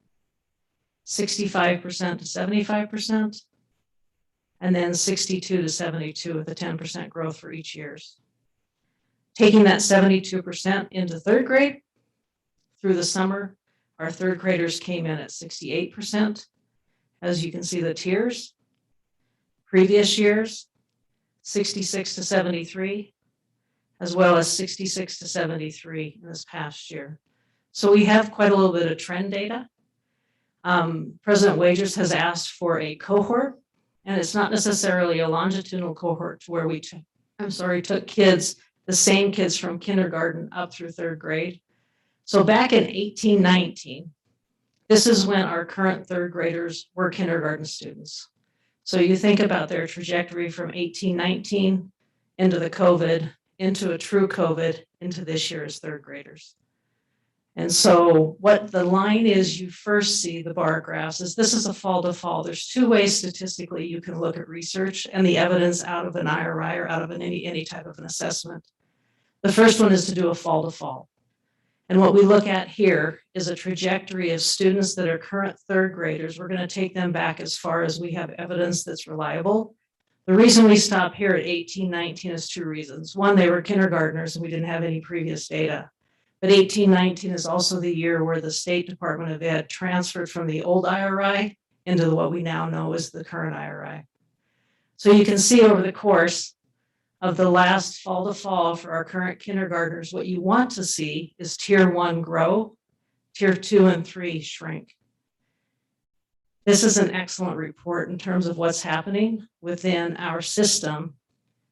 65% to 75%, and then 62 to 72 with a 10% growth for each years. Taking that 72% into third grade, through the summer, our third graders came in at 68%. As you can see the tiers, previous years, 66 to 73, as well as 66 to 73 in this past year. So we have quite a little bit of trend data. President Wagers has asked for a cohort, and it's not necessarily a longitudinal cohort where we took kids, the same kids from kindergarten up through third grade. So back in 1819, this is when our current third graders were kindergarten students. So you think about their trajectory from 1819 into the COVID, into a true COVID, into this year's third graders. And so what the line is, you first see the bar graphs, is this is a fall to fall. There's two ways statistically you can look at research and the evidence out of an IRI or out of any type of an assessment. The first one is to do a fall to fall. And what we look at here is a trajectory of students that are current third graders. We're going to take them back as far as we have evidence that's reliable. The reason we stop here at 1819 is two reasons. One, they were kindergartners and we didn't have any previous data. But 1819 is also the year where the State Department of Ed transferred from the old IRI into what we now know as the current IRI. So you can see over the course of the last fall to fall for our current kindergartners, what you want to see is tier 1 grow, tier 2 and 3 shrink. This is an excellent report in terms of what's happening within our system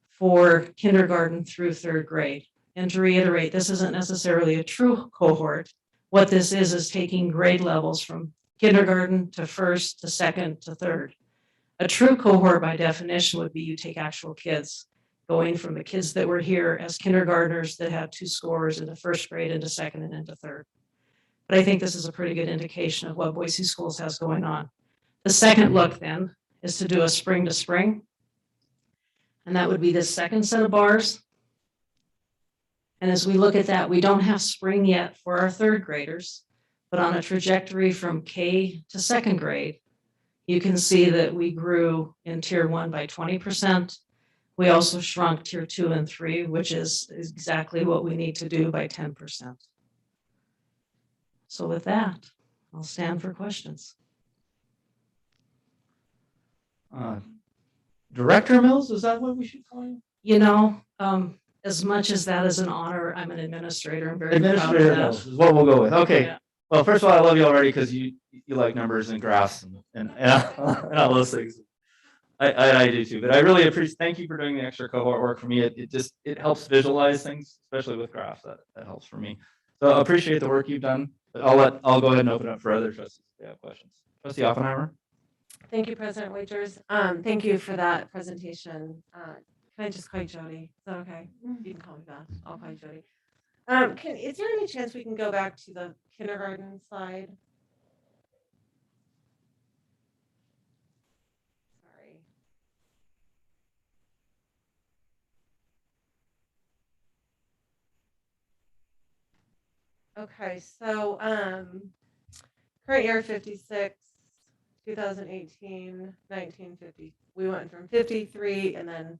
for kindergarten through third grade. And to reiterate, this isn't necessarily a true cohort. What this is taking grade levels from kindergarten to first to second to third. A true cohort by definition would be you take actual kids, going from the kids that were here as kindergartners that have 2 scores into first grade, into second, and into third. But I think this is a pretty good indication of what Boise Schools has going on. The second look then is to do a spring to spring. And that would be this second set of bars. And as we look at that, we don't have spring yet for our third graders, but on a trajectory from K to second grade, you can see that we grew in tier 1 by 20%. We also shrunk tier 2 and 3, which is exactly what we need to do by 10%. So with that, I'll stand for questions. Director Mills, is that what we should call you? You know, as much as that is an honor, I'm an administrator. I'm very Administrator proud of Mills that. is what we'll go with. Okay. Yeah. Well, first of all, I love you already because you like numbers and graphs and all those things. I do too, but I really appreciate, thank you for doing the extra cohort work for me. It helps visualize things, especially with graphs. That helps for me. So I appreciate the work you've done. But I'll go ahead and open up for other trustees if they have questions. Trustee Oppenheimer. Thank you, President Wagers. Thank you for that presentation. Can I just call you Jody? Is that okay? You can call me Beth. I'll call you Jody. Is there any chance we can go back to the kindergarten slide? Okay, so current year 56, 2018, 1950. We went from 53 and then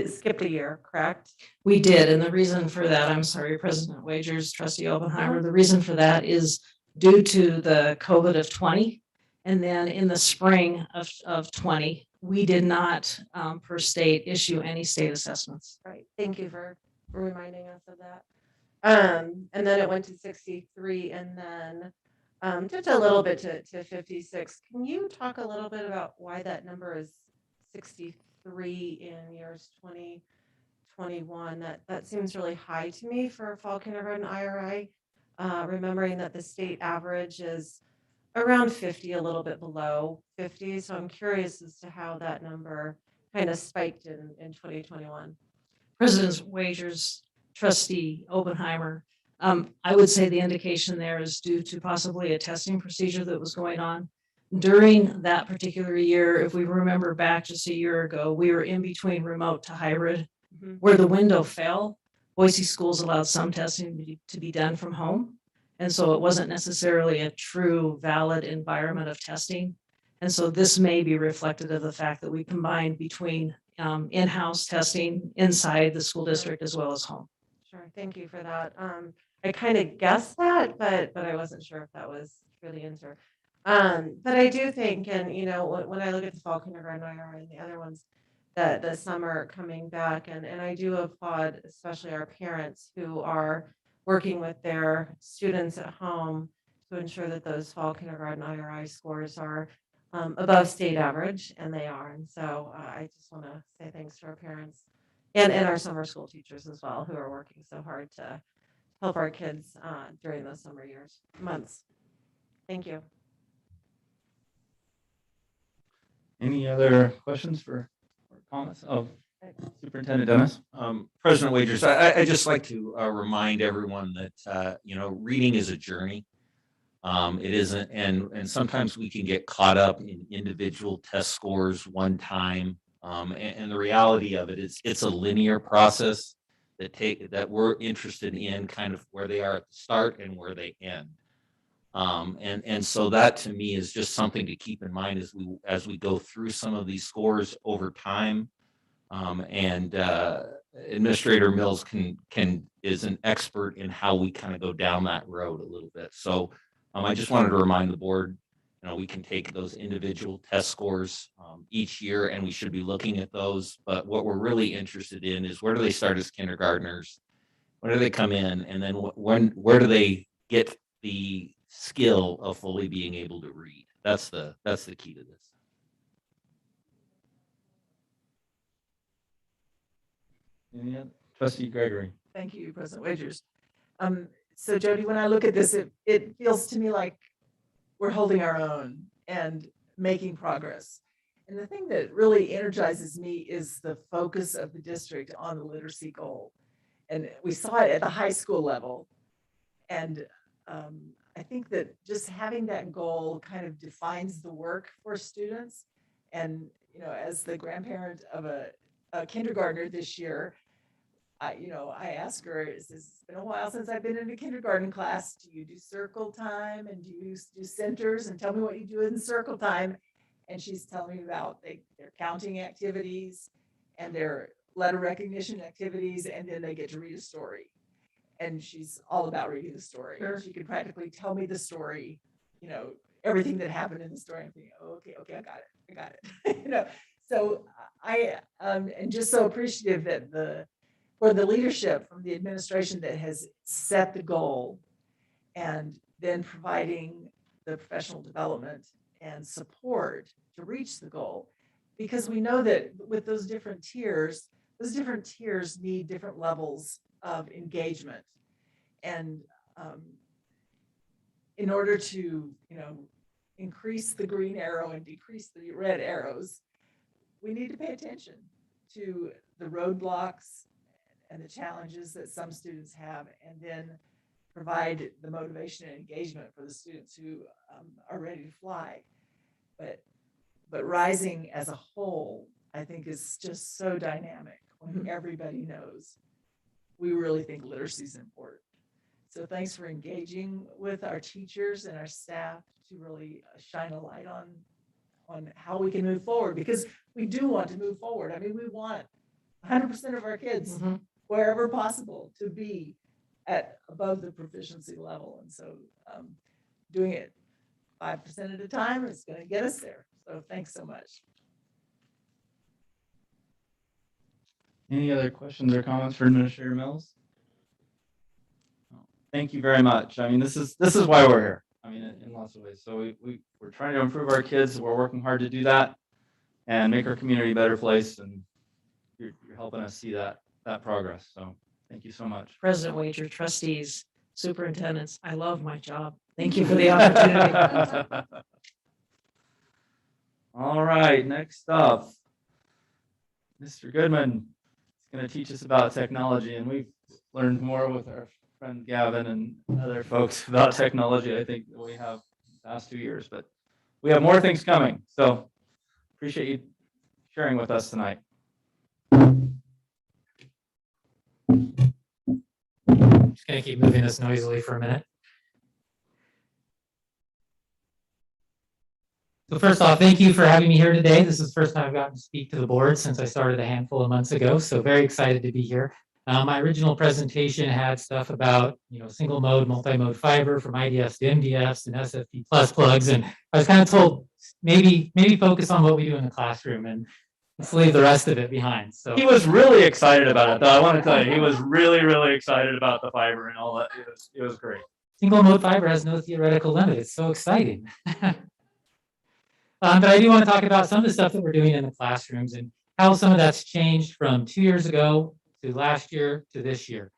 skipped a year, correct? We did, and the reason for that, I'm sorry, President Wagers, Trustee Oppenheimer, the reason for that is due to the COVID of 20. And then in the spring of 20, we did not, per state, issue any state assessments. Right. Thank you for reminding us of that. And then it went to 63 and then just a little bit to 56. Can you talk a little bit about why that number is 63 in years 2021? That seems really high to me for fall kindergarten IRI, remembering that the state average is around 50, a little bit below 50. So I'm curious as to how that number kind of spiked in 2021. President Wagers, Trustee Oppenheimer, I would say the indication there is due to possibly a testing procedure that was going on. During that particular year, if we remember back just a year ago, we were in between remote to hybrid. Where the window fell, Boise schools allowed some testing to be done from home. And so it wasn't necessarily a true valid environment of testing. And so this may be reflective of the fact that we combined between in-house testing inside the school district as well as home. Sure, thank you for that. I kind of guessed that, but I wasn't sure if that was really the answer. But I do think, and you know, when I look at the fall kindergarten IRI and the other ones, that the summer coming back, and I do applaud especially our parents who are working with their students at home to ensure that those fall kindergarten IRI scores are above state average, and they are. And so I just want to say thanks to our parents and our summer school teachers as well, who are working so hard to help our kids during those summer months. Thank you. Any other questions or comments of Superintendent Dennis? President Wagers, I just like to remind everyone that, reading is a journey. It isn't, and sometimes we can get caught up in individual test scores one time. And the reality of it is it's a linear process that we're interested in, kind of where they are at the start and where they end. And so that to me is just something to keep in mind as we go through some of these scores over time. And Administrator Mills is an expert in how we kind of go down that road a little bit. So I just wanted to remind the board, we can take those individual test scores each year, and we should be looking at those. But what we're really interested in is where do they start as kindergartners? When do they come in? And then where do they get the skill of fully being able to read? That's the key to this. Trustee Gregory. Thank you, President Wagers. So Jody, when I look at this, it feels to me like we're holding our own and making progress. And the thing that really energizes me is the focus of the district on the literacy goal. And we saw it at the high school level. And I think that just having that goal kind of defines the work for students. And, as the grandparent of a kindergartner this year, I asked her, it's been a while since I've been in a kindergarten class. Do you do circle time and do you do centers, and tell me what you do in circle time? And she's telling me about their counting activities and their letter recognition activities, and then they get to read a story. And she's all about reading the story. Sure. She could practically tell me the story, everything that happened in the story. I'm thinking, oh, okay, I got it. So I am just so appreciative that for the leadership from the administration that has set the goal and then providing the professional development and support to reach the goal. Because we know that with those different tiers need different levels of engagement. And in order to, increase the green arrow and decrease the red arrows, we need to pay attention to the roadblocks and the challenges that some students have, and then provide the motivation and engagement for the students who are ready to fly. But rising as a whole, I think, is just so dynamic when everybody knows we really think literacy is important. So thanks for engaging with our teachers and our staff to really shine a light on how we can move forward, because we do want to move forward. I mean, we want 100% of our kids, wherever possible, to be at above the proficiency level. And so doing it 5% at a time is going to get us there. So thanks so much. Any other questions or comments for Administrator Mills? Thank you very much. I mean, this is why we're here. I mean, in lots of ways. So we're trying to improve our kids. We're working hard to do that and make our community a better place. And you're helping us see that progress. So thank you so much. President Wager, trustees, superintendents, I love my job. Thank you for the opportunity. All right, next up, Mr. Goodman is going to teach us about technology, and we've learned more with our friend Gavin and other folks about technology, I think, than we have the past 2 years, but we have more things coming. So appreciate you sharing with us tonight. Just going to keep moving this noisily for a minute. So first off, thank you for having me here today. This is the first time I've gotten to speak to the board since I started a handful of months ago. So very excited to be here. My original presentation had stuff about, single mode, multi-mode fiber from IDFs to MDFs and SFP plus plugs. And I was kind of told maybe focus on what we do in the classroom and let's leave the rest of it behind. So he was really excited about it, though. I want to tell you, he was really, really excited about the fiber and all that. It was great. Single mode fiber has no theoretical limit. It's so exciting. But I do want to talk about some of the stuff that we're doing in the classrooms and how some of that's changed from 2 years ago to last year to this year.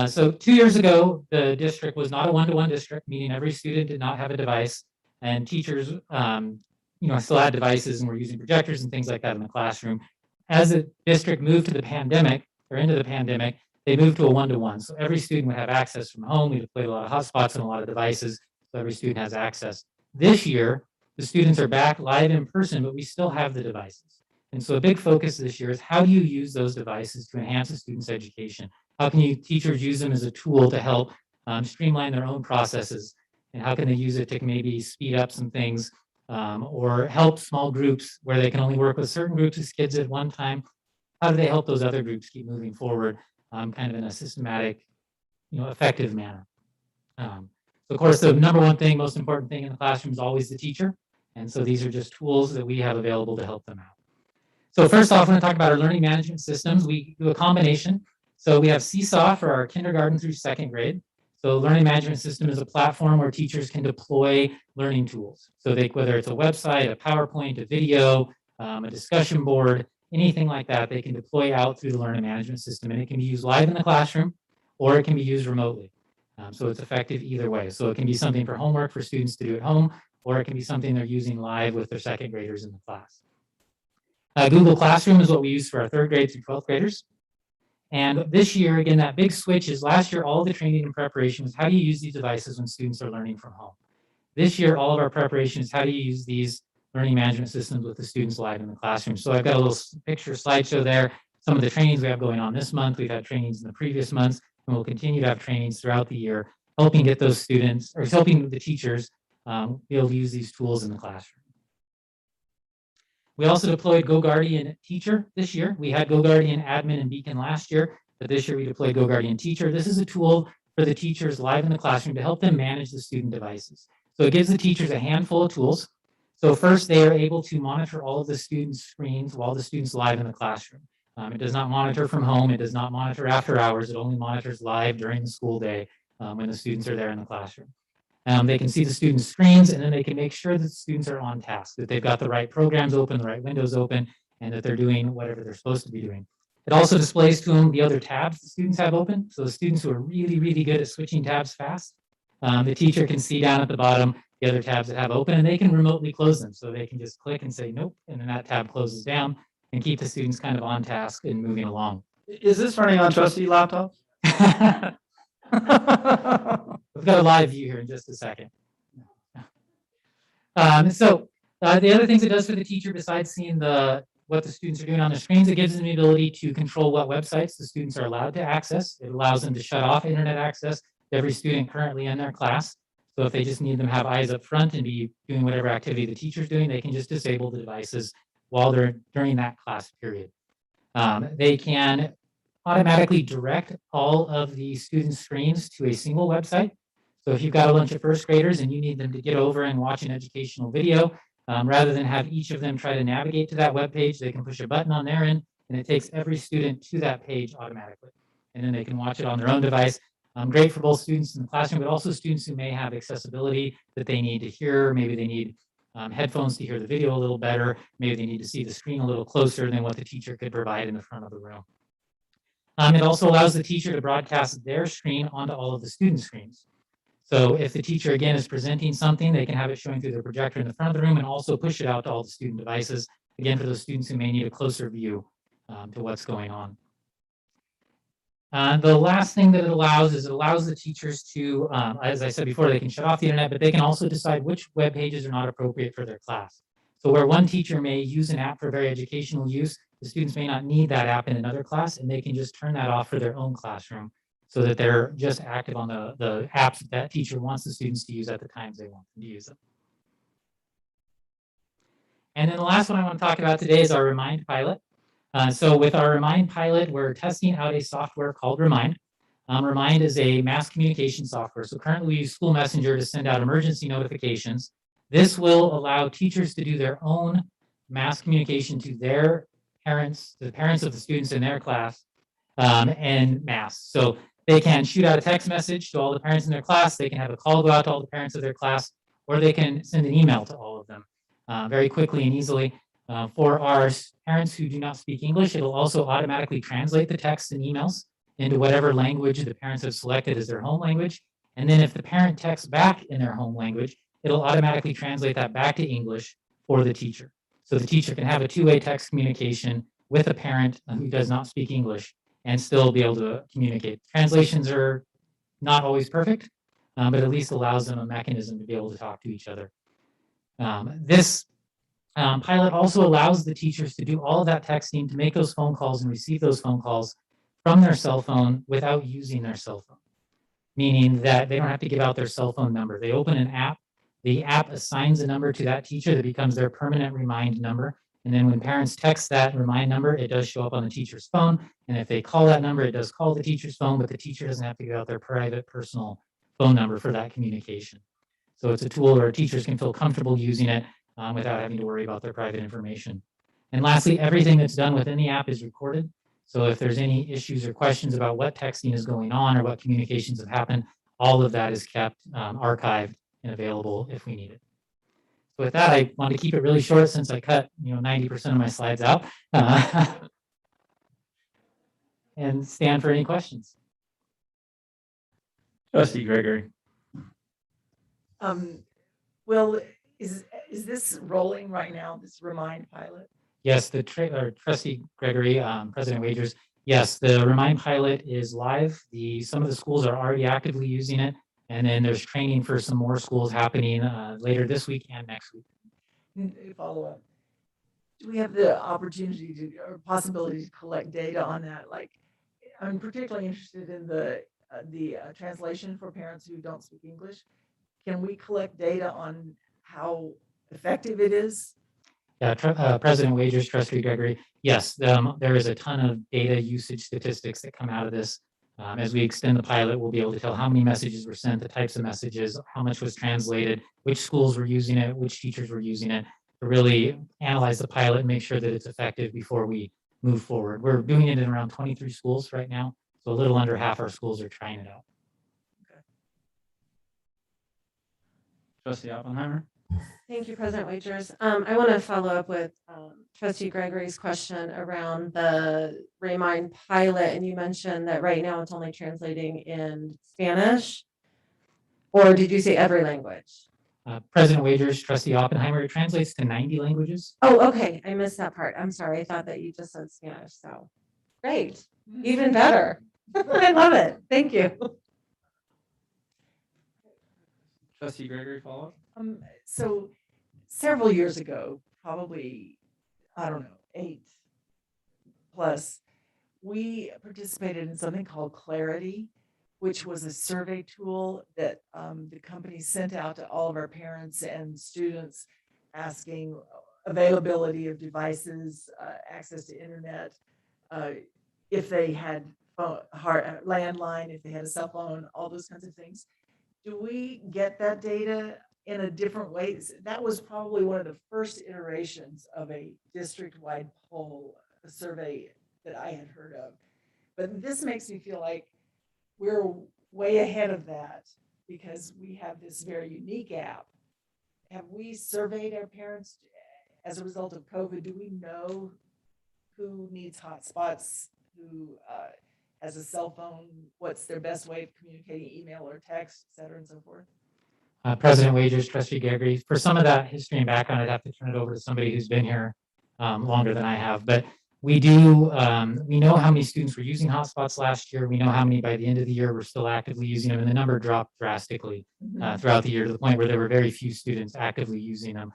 So 2 years ago, the district was not a one-to-one district, meaning every student did not have a device, and teachers, still had devices and were using projectors and things like that in the classroom. As the district moved to the pandemic, or into the pandemic, they moved to a one-to-one. So every student would have access from home. We deployed a lot of hotspots and a lot of devices, so every student has access. This year, the students are back live in person, but we still have the devices. And so a big focus this year is how do you use those devices to enhance a student's education? How can teachers use them as a tool to help streamline their own processes? And how can they use it to maybe speed up some things or help small groups where they can only work with certain groups of kids at one time? How do they help those other groups keep moving forward kind of in a systematic, effective manner? So of course, the number one thing, most important thing in the classroom is always the teacher. And so these are just tools that we have available to help them out. So first off, we're going to talk about our learning management systems. We do a combination. So we have Seesaw for our kindergarten through second grade. So learning management system is a platform where teachers can deploy learning tools. So whether it's a website, a PowerPoint, a video, a discussion board, anything like that, they can deploy out through the learning management system. And it can be used live in the classroom or it can be used remotely. So it's effective either way. So it can be something for homework for students to do at home, or it can be something they're using live with their second graders in the class. Google Classroom is what we use for our third grade through 12th graders. And this year, again, that big switch is last year, all the training and preparation was how do you use these devices when students are learning from home? This year, all of our preparation is how do you use these learning management systems with the students live in the classroom. So I've got a little picture slideshow there. Some of the trainings we have going on this month, we've had trainings in the previous months, and we'll continue to have trainings throughout the year, helping get those students, or helping the teachers be able to use these tools in the classroom. We also deployed GoGuardian Teacher this year. We had GoGuardian Admin and Beacon last year, but this year we deployed GoGuardian Teacher. This is a tool for the teachers live in the classroom to help them manage the student devices. So it gives the teachers a handful of tools. So first, they are able to monitor all of the students' screens while the students live in the classroom. It does not monitor from home. It does not monitor after hours. It only monitors live during the school day when the students are there in the classroom. They can see the students' screens, and then they can make sure that the students are on task, that they've got the right programs open, the right windows open, and that they're doing whatever they're supposed to be doing. It also displays to them the other tabs the students have open. So the students who are really, really good at switching tabs fast, the teacher can see down at the bottom the other tabs that have open, and they can remotely close them. So they can just click and say, nope, and then that tab closes down and keep the students kind of on task and moving along. Is this running on trustee laptops? We've got a live view here in just a second. The other things it does for the teacher, besides seeing what the students are doing on the screens, it gives them the ability to control what websites the students are allowed to access. It allows them to shut off internet access every student currently in their class. So if they just need them to have eyes up front and be doing whatever activity the teacher's doing, they can just disable the devices while they're during that class period. They can automatically direct all of the students' screens to a single website. So if you've got a bunch of first graders and you need them to get over and watch an educational video, rather than have each of them try to navigate to that web page, they can push a button on their end and it takes every student to that page automatically. And then they can watch it on their own device. Great for both students in the classroom, but also students who may have accessibility that they need to hear. Maybe they need headphones to hear the video a little better. Maybe they need to see the screen a little closer than what the teacher could provide in the front of the room. It also allows the teacher to broadcast their screen onto all of the student screens. So if the teacher, again, is presenting something, they can have it showing through their projector in the front of the room and also push it out to all the student devices, again, for those students who may need a closer view to what's going on. The last thing that it allows is it allows the teachers to, as I said before, they can shut off the internet, but they can also decide which web pages are not appropriate for their class. So where one teacher may use an app for very educational use, the students may not need that app in another class, and they can just turn that off for their own classroom so that they're just active on the apps that teacher wants the students to use at the times they want them to use them. And then the last one I want to talk about today is our Remind pilot. So with our Remind pilot, we're testing out a software called Remind. Remind is a mass communication software. So currently we use School Messenger to send out emergency notifications. This will allow teachers to do their own mass communication to their parents, the parents of the students in their class, en masse. So they can shoot out a text message to all the parents in their class. They can have a call go out to all the parents of their class, or they can send an email to all of them very quickly and easily. For our parents who do not speak English, it'll also automatically translate the text and emails into whatever language the parents have selected as their home language. And then if the parent texts back in their home language, it'll automatically translate that back to English for the teacher. So the teacher can have a two-way text communication with a parent who does not speak English and still be able to communicate. Translations are not always perfect, but at least allows them a mechanism to be able to talk to each other. This pilot also allows the teachers to do all of that texting, to make those phone calls and receive those phone calls from their cell phone without using their cell phone, meaning that they don't have to give out their cell phone number. They open an app. The app assigns a number to that teacher that becomes their permanent Remind number. And then when parents text that Remind number, it does show up on the teacher's phone. And if they call that number, it does call the teacher's phone, but the teacher doesn't have to give out their private personal phone number for that communication. So it's a tool where teachers can feel comfortable using it without having to worry about their private information. And lastly, everything that's done within the app is recorded. So if there's any issues or questions about what texting is going on or what communications have happened, all of that is kept archived and available if we need it. So with that, I want to keep it really short since I cut 90% of my slides out and stand for any questions. Trustee Gregory. Will, is this rolling right now, this Remind pilot? Yes, Trustee Gregory, President Wagers, yes, the Remind pilot is live. Some of the schools are already actively using it. And then there's training for some more schools happening later this week and next week. Follow up. Do we have the opportunity to, or possibility to collect data on that? Like, I'm particularly interested in the translation for parents who don't speak English. Can we collect data on how effective it is? Yeah, President Wagers, Trustee Gregory, yes, there is a ton of data usage statistics that come out of this. As we extend the pilot, we'll be able to tell how many messages were sent, the types of messages, how much was translated, which schools were using it, which teachers were using it, to really analyze the pilot and make sure that it's effective before we move forward. We're doing it in around 23 schools right now, so a little under half our schools are trying it out. Okay. Trustee Oppenheimer. Thank you, President Wagers. I want to follow up with Trustee Gregory's question around the Remind pilot, and you mentioned that right now it's only translating in Spanish, or did you say every language? President Wagers, Trustee Oppenheimer, it translates to 90 languages. Oh, okay, I missed that part. I'm sorry, I thought that you just said Spanish, so great, even better. I love it, thank you. Trustee Gregory, follow up? So several years ago, probably, I don't know, 8+, we participated in something called Clarity. which was a survey tool that the company sent out to all of our parents and students asking availability of devices, access to internet, if they had landline, if they had a cell phone, all those kinds of things. Do we get that data in a different way? That was probably one of the first iterations of a district-wide poll, a survey that I had heard of. But this makes me feel like we're way ahead of that because we have this very unique app. Have we surveyed our parents as a result of COVID? Do we know who needs hotspots, who has a cell phone, what's their best way of communicating, email or text, et cetera, and so forth? President Wagers, Trustee Gregory, for some of that history and background, I'd have to turn it over to somebody who's been here longer than I have. But we do, we know how many students were using hotspots last year. We know how many by the end of the year were still actively using them, and the number dropped drastically throughout the year to the point where there were very few students actively using them,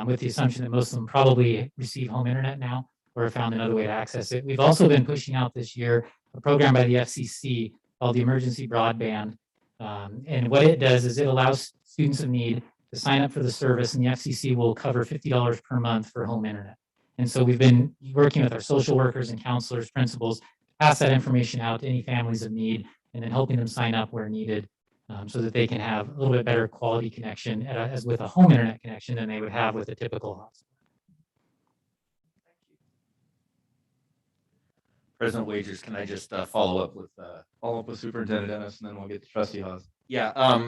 with the assumption that most of them probably receive home internet now or have found another way to access it. We've also been pushing out this year a program by the FCC called the Emergency Broadband. And what it does is it allows students in need to sign up for the service, and the FCC will cover $50 per month for home internet. And so we've been working with our social workers and counselors, principals, to pass that information out to any families of need, and then helping them sign up where needed, so that they can have a little bit better quality connection as with a home internet connection than they would have with a typical hotspot. President Wagers, can I just follow up with Superintendent Dennis, and then we'll get to Trustee Haas. Yeah,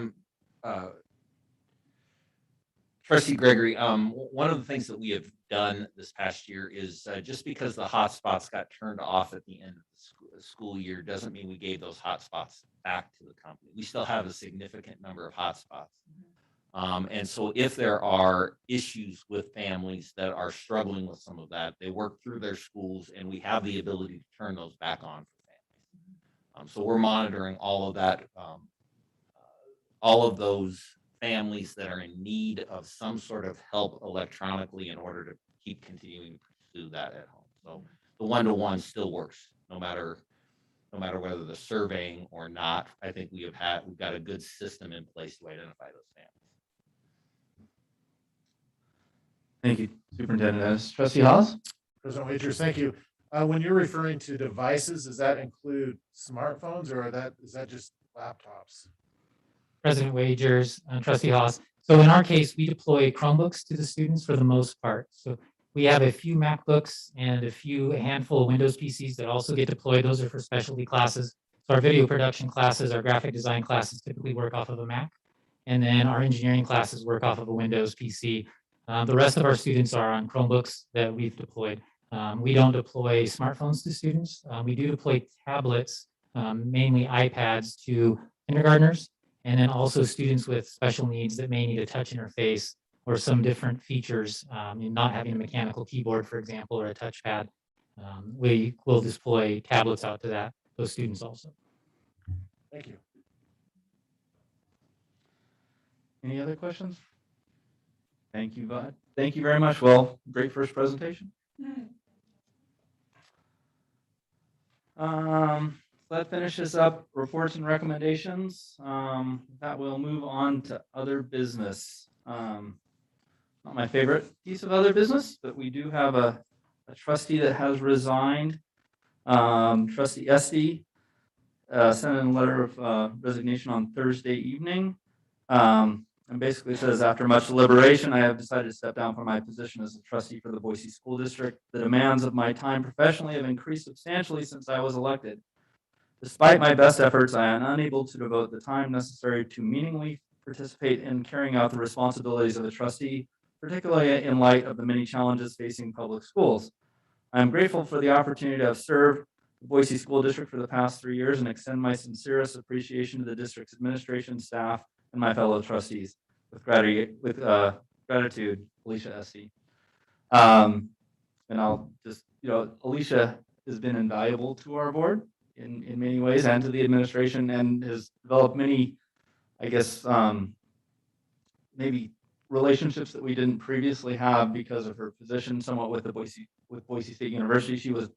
Trustee Gregory, one of the things that we have done this past year is just because the hotspots got turned off at the end of the school year doesn't mean we gave those hotspots back to the company. We still have a significant number of hotspots. And so if there are issues with families that are struggling with some of that, they work through their schools and we have the ability to turn those back on for families. So we're monitoring all of that, all of those families that are in need of some sort of help electronically in order to keep continuing to pursue that at home. So the one-to-one still works no matter whether the surveying or not. I think we've got a good system in place to identify those families. Thank you, Superintendent Dennis. Trustee Haas? President Wagers, thank you. When you're referring to devices, does that include smartphones or is that just laptops? President Wagers, Trustee Haas. So in our case, we deploy Chromebooks to the students for the most part. So we have a few MacBooks and a handful of Windows PCs that also get deployed. Those are for specialty classes. So our video production classes, our graphic design classes typically work off of a Mac. And then our engineering classes work off of a Windows PC. The rest of our students are on Chromebooks that we've deployed. We don't deploy smartphones to students. We do deploy tablets, mainly iPads, to kindergartners, and then also students with special needs that may need a touch interface or some different features, in not having a mechanical keyboard, for example, or a touchpad. We will deploy tablets out to those students also. Thank you. Any other questions? Thank you, Bud. Thank you very much. Well, great first presentation. That finishes up reports and recommendations. That will move on to other business. Not my favorite piece of other business, but we do have a trustee that has resigned. Trustee Esty sent in a letter of resignation on Thursday evening. And basically says, after much deliberation, I have decided to step down from my position as a trustee for the Boise School District. The demands of my time professionally have increased substantially since I was elected. Despite my best efforts, I am unable to devote the time necessary to meaningfully participate in carrying out the responsibilities of a trustee, particularly in light of the many challenges facing public schools. I am grateful for the opportunity to have served the Boise School District for the past 3 years and extend my sincerest appreciation to the district's administration, staff, and my fellow trustees. With gratitude, Alicia Esty. And I'll just, Alicia has been invaluable to our board in many ways and to the administration, and has developed many, I guess, maybe relationships that we didn't previously have because of her position somewhat with Boise State University. She was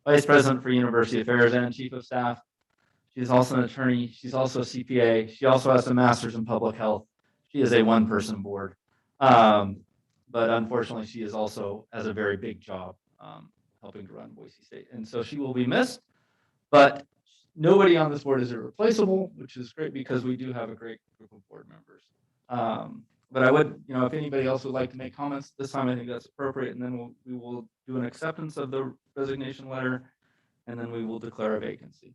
vice president for university affairs and chief of staff. She's also an attorney. She's also a CPA. She also has a master's in public health. She is a one-person board. But unfortunately, she is also has a very big job helping to run Boise State. And so she will be missed, but nobody on this board is irreplaceable, which is great because we do have a great group of board members. But I would, if anybody else would like to make comments this time, I think that's appropriate. And then we will do an acceptance of the resignation letter, and then we will declare a vacancy.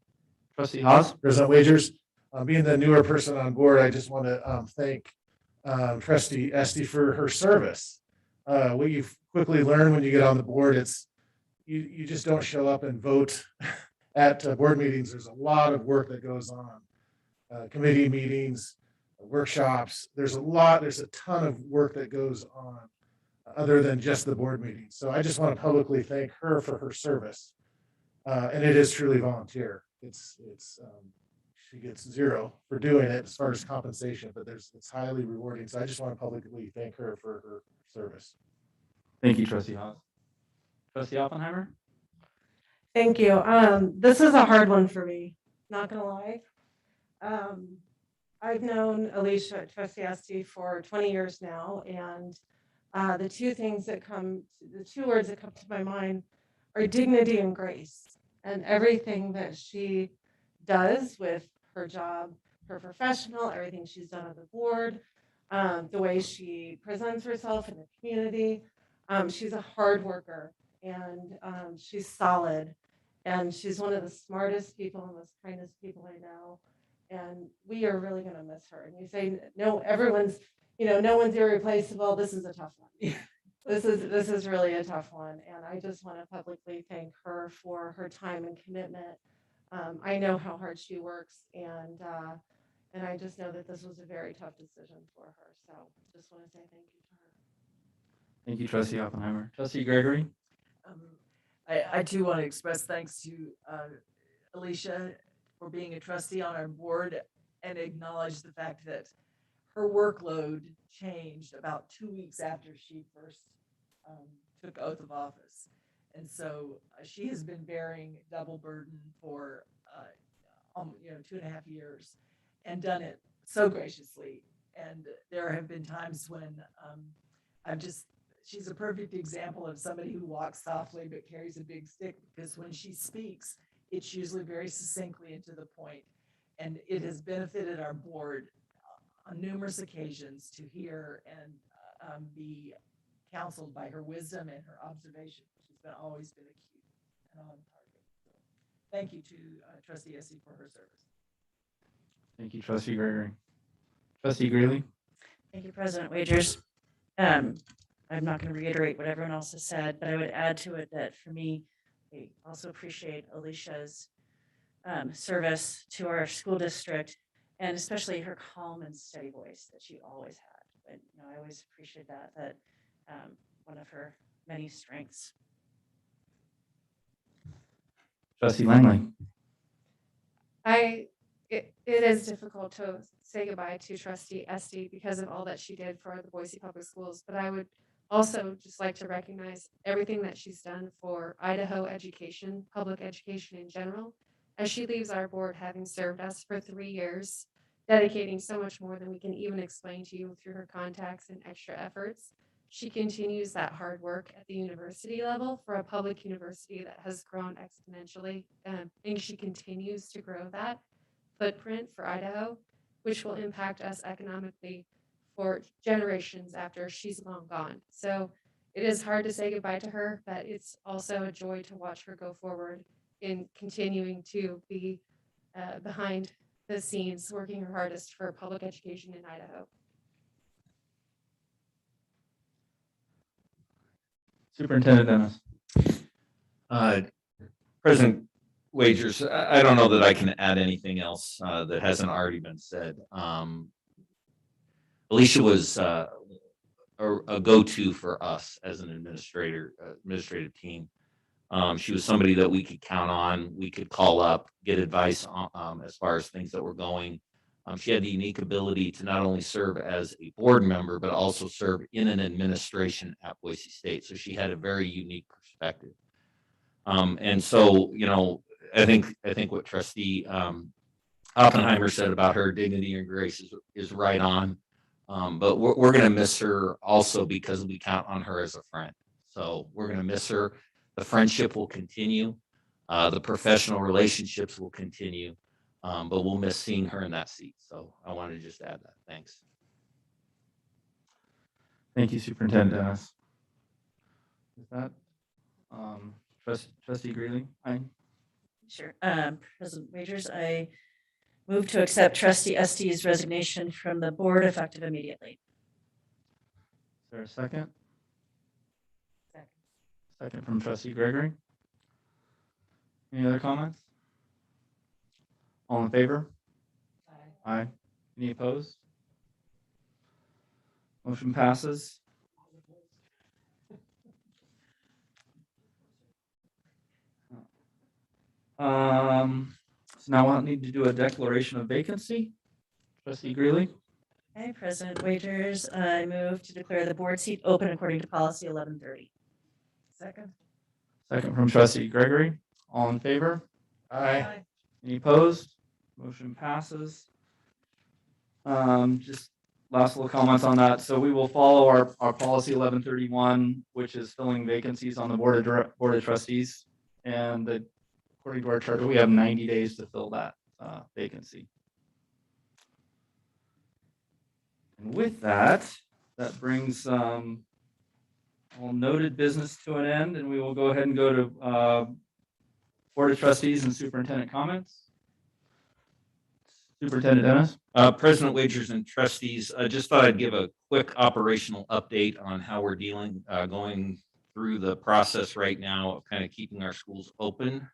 Trustee Haas? President Wagers, being the newer person on board, I just want to thank Trustee Esty for her service. What you quickly learn when you get on the board, it's you just don't show up and vote at board meetings. There's a lot of work that goes on. Committee meetings, workshops, there's a ton of work that goes on other than just the board meetings. So I just want to publicly thank her for her service. And it is truly volunteer. She gets zero for doing it as far as compensation, but it's highly rewarding. So I just want to publicly thank her for her service. Thank you, Trustee Haas. Trustee Oppenheimer? Thank you. This is a hard one for me, not gonna lie. I've known Alicia Trustee Esty for 20 years now, and the two words that come to my mind are dignity and grace. And everything that she does with her job, her professional, everything she's done on the board, the way she presents herself in the community. She's a hard worker, and she's solid, and she's one of the smartest people and most kindest people I know. And we are really going to miss her. And you say, no, no one's irreplaceable. This is a tough one. This is really a tough one. And I just want to publicly thank her for her time and commitment. I know how hard she works, and I just know that this was a very tough decision for her. So just want to say thank you to her. Thank you, Trustee Oppenheimer. Trustee Gregory? I too want to express thanks to Alicia for being a trustee on our board and acknowledge the fact that her workload changed about 2 weeks after she first took oath of office. And so she has been bearing double burden for 2.5 years and done it so graciously. And there have been times when she's a perfect example of somebody who walks softly but carries a big stick, because when she speaks, it's usually very succinctly and to the point. And it has benefited our board on numerous occasions to hear and be counseled by her wisdom and her observation, which has always been acute and on target. So thank you to Trustee Esty for her service. Thank you, Trustee Gregory. Trustee Greeley? Thank you, President Wagers. I'm not going to reiterate what everyone else has said, but I would add to it that for me, I also appreciate Alicia's service to our school district, and especially her calm and steady voice that she always had. But I always appreciate that one of her many strengths. Trustee Langley? It is difficult to say goodbye to Trustee Esty because of all that she did for the Boise Public Schools, but I would also just like to recognize everything that she's done for Idaho education, public education in general, as she leaves our board having served us for 3 years, dedicating so much more than we can even explain to you through her contacts and extra efforts. She continues that hard work at the university level for a public university that has grown exponentially, and she continues to grow that footprint for Idaho, which will impact us economically for generations after she's long gone. So it is hard to say goodbye to her, but it's also a joy to watch her go forward in continuing to be behind the scenes, working her hardest for public education in Idaho. Superintendent Dennis. President Wagers, I don't know that I can add anything else that hasn't already been said. Alicia was a go-to for us as an administrative team. She was somebody that we could count on. We could call up, get advice on, as far as things that were going. She had the unique ability to not only serve as a board member, but also serve in an administration at Boise State. So she had a very unique perspective. And so, I think what Trustee Oppenheimer said about her dignity and grace is right on. But we're going to miss her also because we count on her as a friend. So we're going to miss her. The friendship will continue. The professional relationships will continue. But we'll miss seeing her in that seat. So I wanted to just add that. Thanks. Thank you, Superintendent Dennis. With that, Trustee Greeley, aye. Sure. President Wagers, I move to accept Trustee Estes' resignation from the board effective immediately. Is there a second? Second from Trustee Gregory. Any other comments? All in favor? Aye. Any opposed? Motion passes. So now we'll need to do a declaration of vacancy. Trustee Greeley. Okay, President Wagers, I move to declare the board seat open according to policy 1130. Second. Second from Trustee Gregory. All in favor? Aye. Any opposed? Motion passes. Just last little comments on that. So we will follow our policy 1131, which is filling vacancies on the board of trustees. And according to our charter, we have 90 days to fill that vacancy. And with that, that brings all noted business to an end, and we will go ahead and go to Board of Trustees and Superintendent comments. Superintendent Dennis. President Wagers and trustees, I just thought I'd give a quick operational update on how we're going through the process right now of kind of keeping our schools open.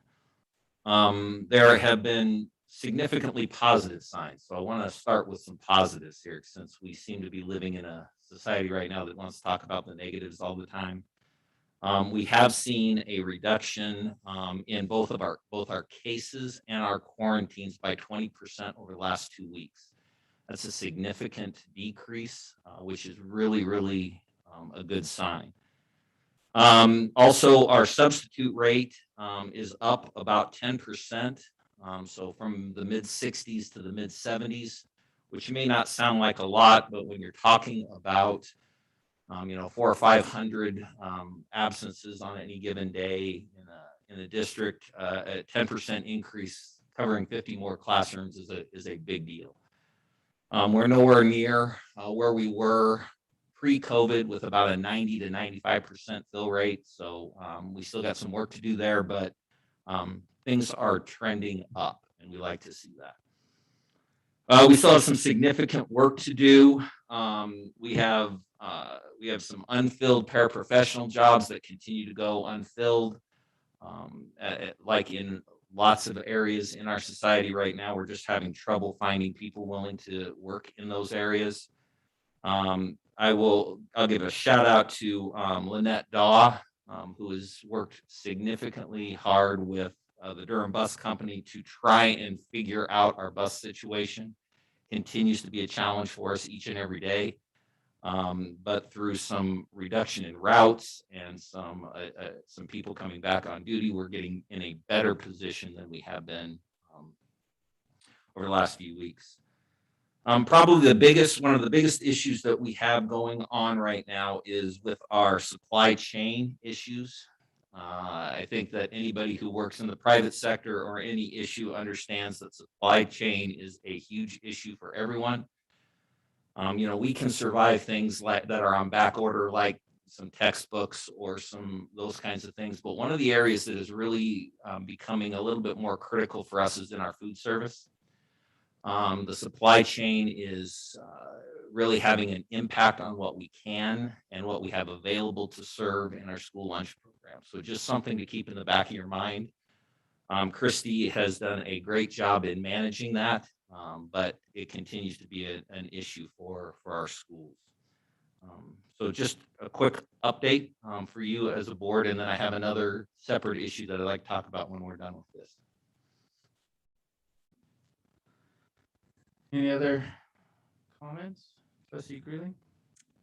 There have been significantly positive signs. So I want to start with some positives here, since we seem to be living in a society right now that wants to talk about the negatives all the time. We have seen a reduction in both our cases and our quarantines by 20% over the last 2 weeks. That's a significant decrease, which is really a good sign. Also, our substitute rate is up about 10%. So from the mid 60s to the mid 70s, which may not sound like a lot, but when you're talking about 400 or 500 absences on any given day in a district, a 10% increase covering 50 more classrooms is a big deal. We're nowhere near where we were pre-COVID with about a 90 to 95% fill rate. So we still got some work to do there, but things are trending up, and we like to see that. We still have some significant work to do. We have some unfilled paraprofessional jobs that continue to go unfilled. Like in lots of areas in our society right now, we're just having trouble finding people willing to work in those areas. I'll give a shout out to Lynette Daw, who has worked significantly hard with the Durham Bus Company to try and figure out our bus situation. Continues to be a challenge for us each and every day. But through some reduction in routes and some people coming back on duty, we're getting in a better position than we have been over the last few weeks. Probably one of the biggest issues that we have going on right now is with our supply chain issues. I think that anybody who works in the private sector or any issue understands that supply chain is a huge issue for everyone. We can survive things that are on back order, like some textbooks or those kinds of things. But one of the areas that is really becoming a little bit more critical for us is in our food service. The supply chain is really having an impact on what we can and what we have available to serve in our school lunch program. So just something to keep in the back of your mind. Christy has done a great job in managing that, but it continues to be an issue for our schools. So just a quick update for you as a board, and then I have another separate issue that I'd like to talk about when we're done with this. Any other comments? Trustee Greeley?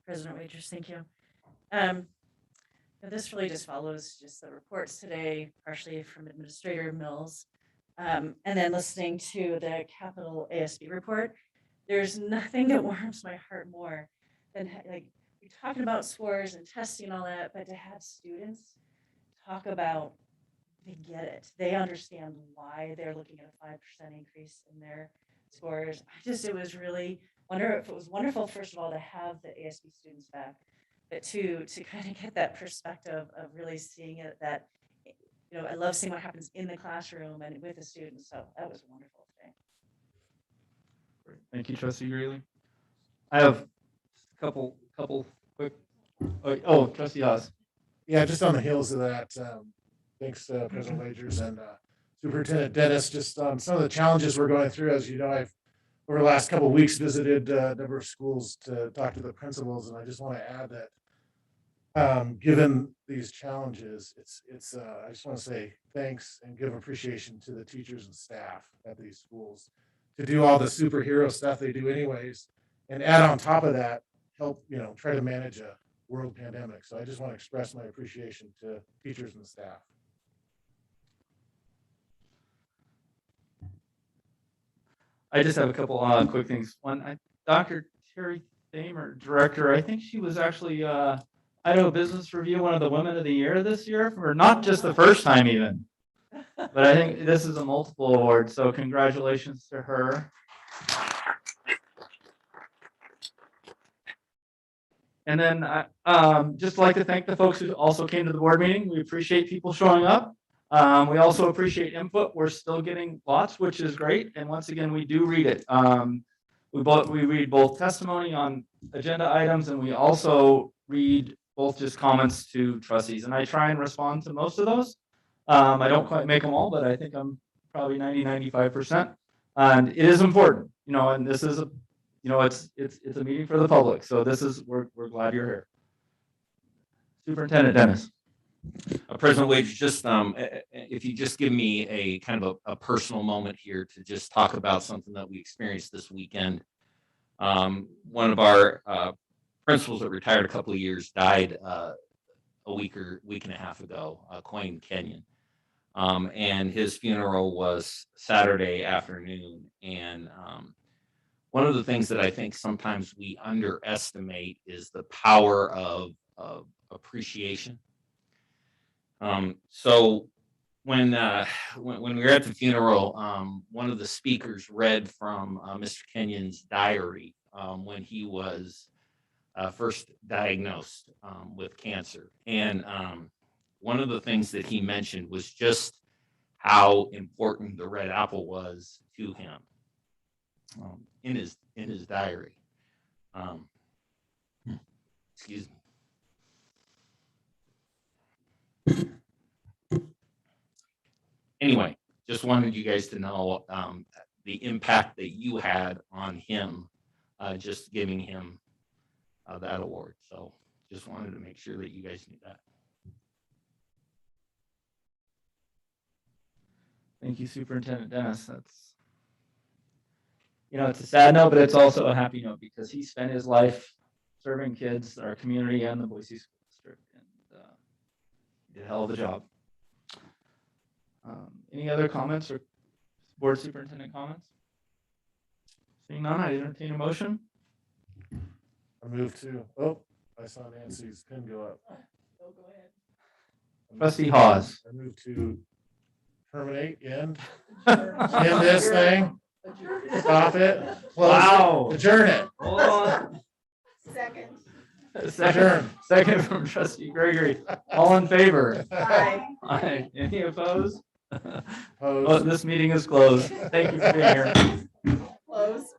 President Wagers, thank you. This really just follows the reports today, partially from Administrator Mills, And then listening to the Capital ASB report, there's nothing that warms my heart more than like we're talking about scores and testing and all that, but to have students talk about they get it, they understand why they're looking at a 5% increase in their scores. It was really wonderful. It was wonderful, first of all, to have the ASB students back, but to kind of get that perspective of really seeing it that, you know, I love seeing what happens in the classroom and with the students. So that was wonderful today. Great. Thank you, Trustee Greeley. I have a couple quick, Trustee Haas. Yeah, just on the heels of that, thanks, President Wagers and Superintendent Dennis, just some of the challenges we're going through. As you know, I've, over the last couple of weeks, visited a number of schools to talk to the principals, and I just want to add that given these challenges, I just want to say thanks and give appreciation to the teachers and staff at these schools to do all the superhero stuff they do anyways, and add on top of that, help, you know, try to manage a world pandemic. So I just want to express my appreciation to teachers and staff. I just have a couple quick things. One, Dr. Terry Thamer, director, I think she was actually Idaho Business Review, one of the Women of the Year this year, or not just the first time even. But I think this is a multiple award, so congratulations to her. And then just like to thank the folks who also came to the board meeting. We appreciate people showing up. We also appreciate input. We're still getting lots, which is great. And once again, we do read it. We read both testimony on agenda items, and we also read both just comments to trustees. And I try and respond to most of those. I don't quite make them all, but I think I'm probably 95%. And it is important, you know, and this is a, you know, it's a meeting for the public. So this is, we're glad you're here. Superintendent Dennis. President Wage, just if you just give me a kind of a personal moment here to just talk about something that we experienced this weekend. One of our principals that retired a couple of years died a week and a half ago, Quayne Kenyon. And his funeral was Saturday afternoon. And one of the things that I think sometimes we underestimate is the power of appreciation. So when we were at the funeral, one of the speakers read from Mr. Kenyon's diary when he was first diagnosed with cancer. And one of the things that he mentioned was just how important the red apple was to him in his diary. Excuse me. Anyway, just wanted you guys to know the impact that you had on him, just giving him that award. So just wanted to make sure that you guys knew that. Thank you, Superintendent Dennis. That's, you know, it's a sad note, but it's also a happy note because he spent his life serving kids, our community, and the Boise School District, and he did a hell of a job. Any other comments or board superintendent comments? Seeing none, I entertain a motion. I move to, oh, I saw Nancy's pin go up. Oh, go ahead. Trustee Hawes. I move to terminate, end this thing, stop it, close Wow. it, adjourn it. Hold on. Second from Trustee Gregory. All in favor? Aye. Aye. Any opposed? Opposed. Oh, this meeting is closed. Thank you for being here. Close.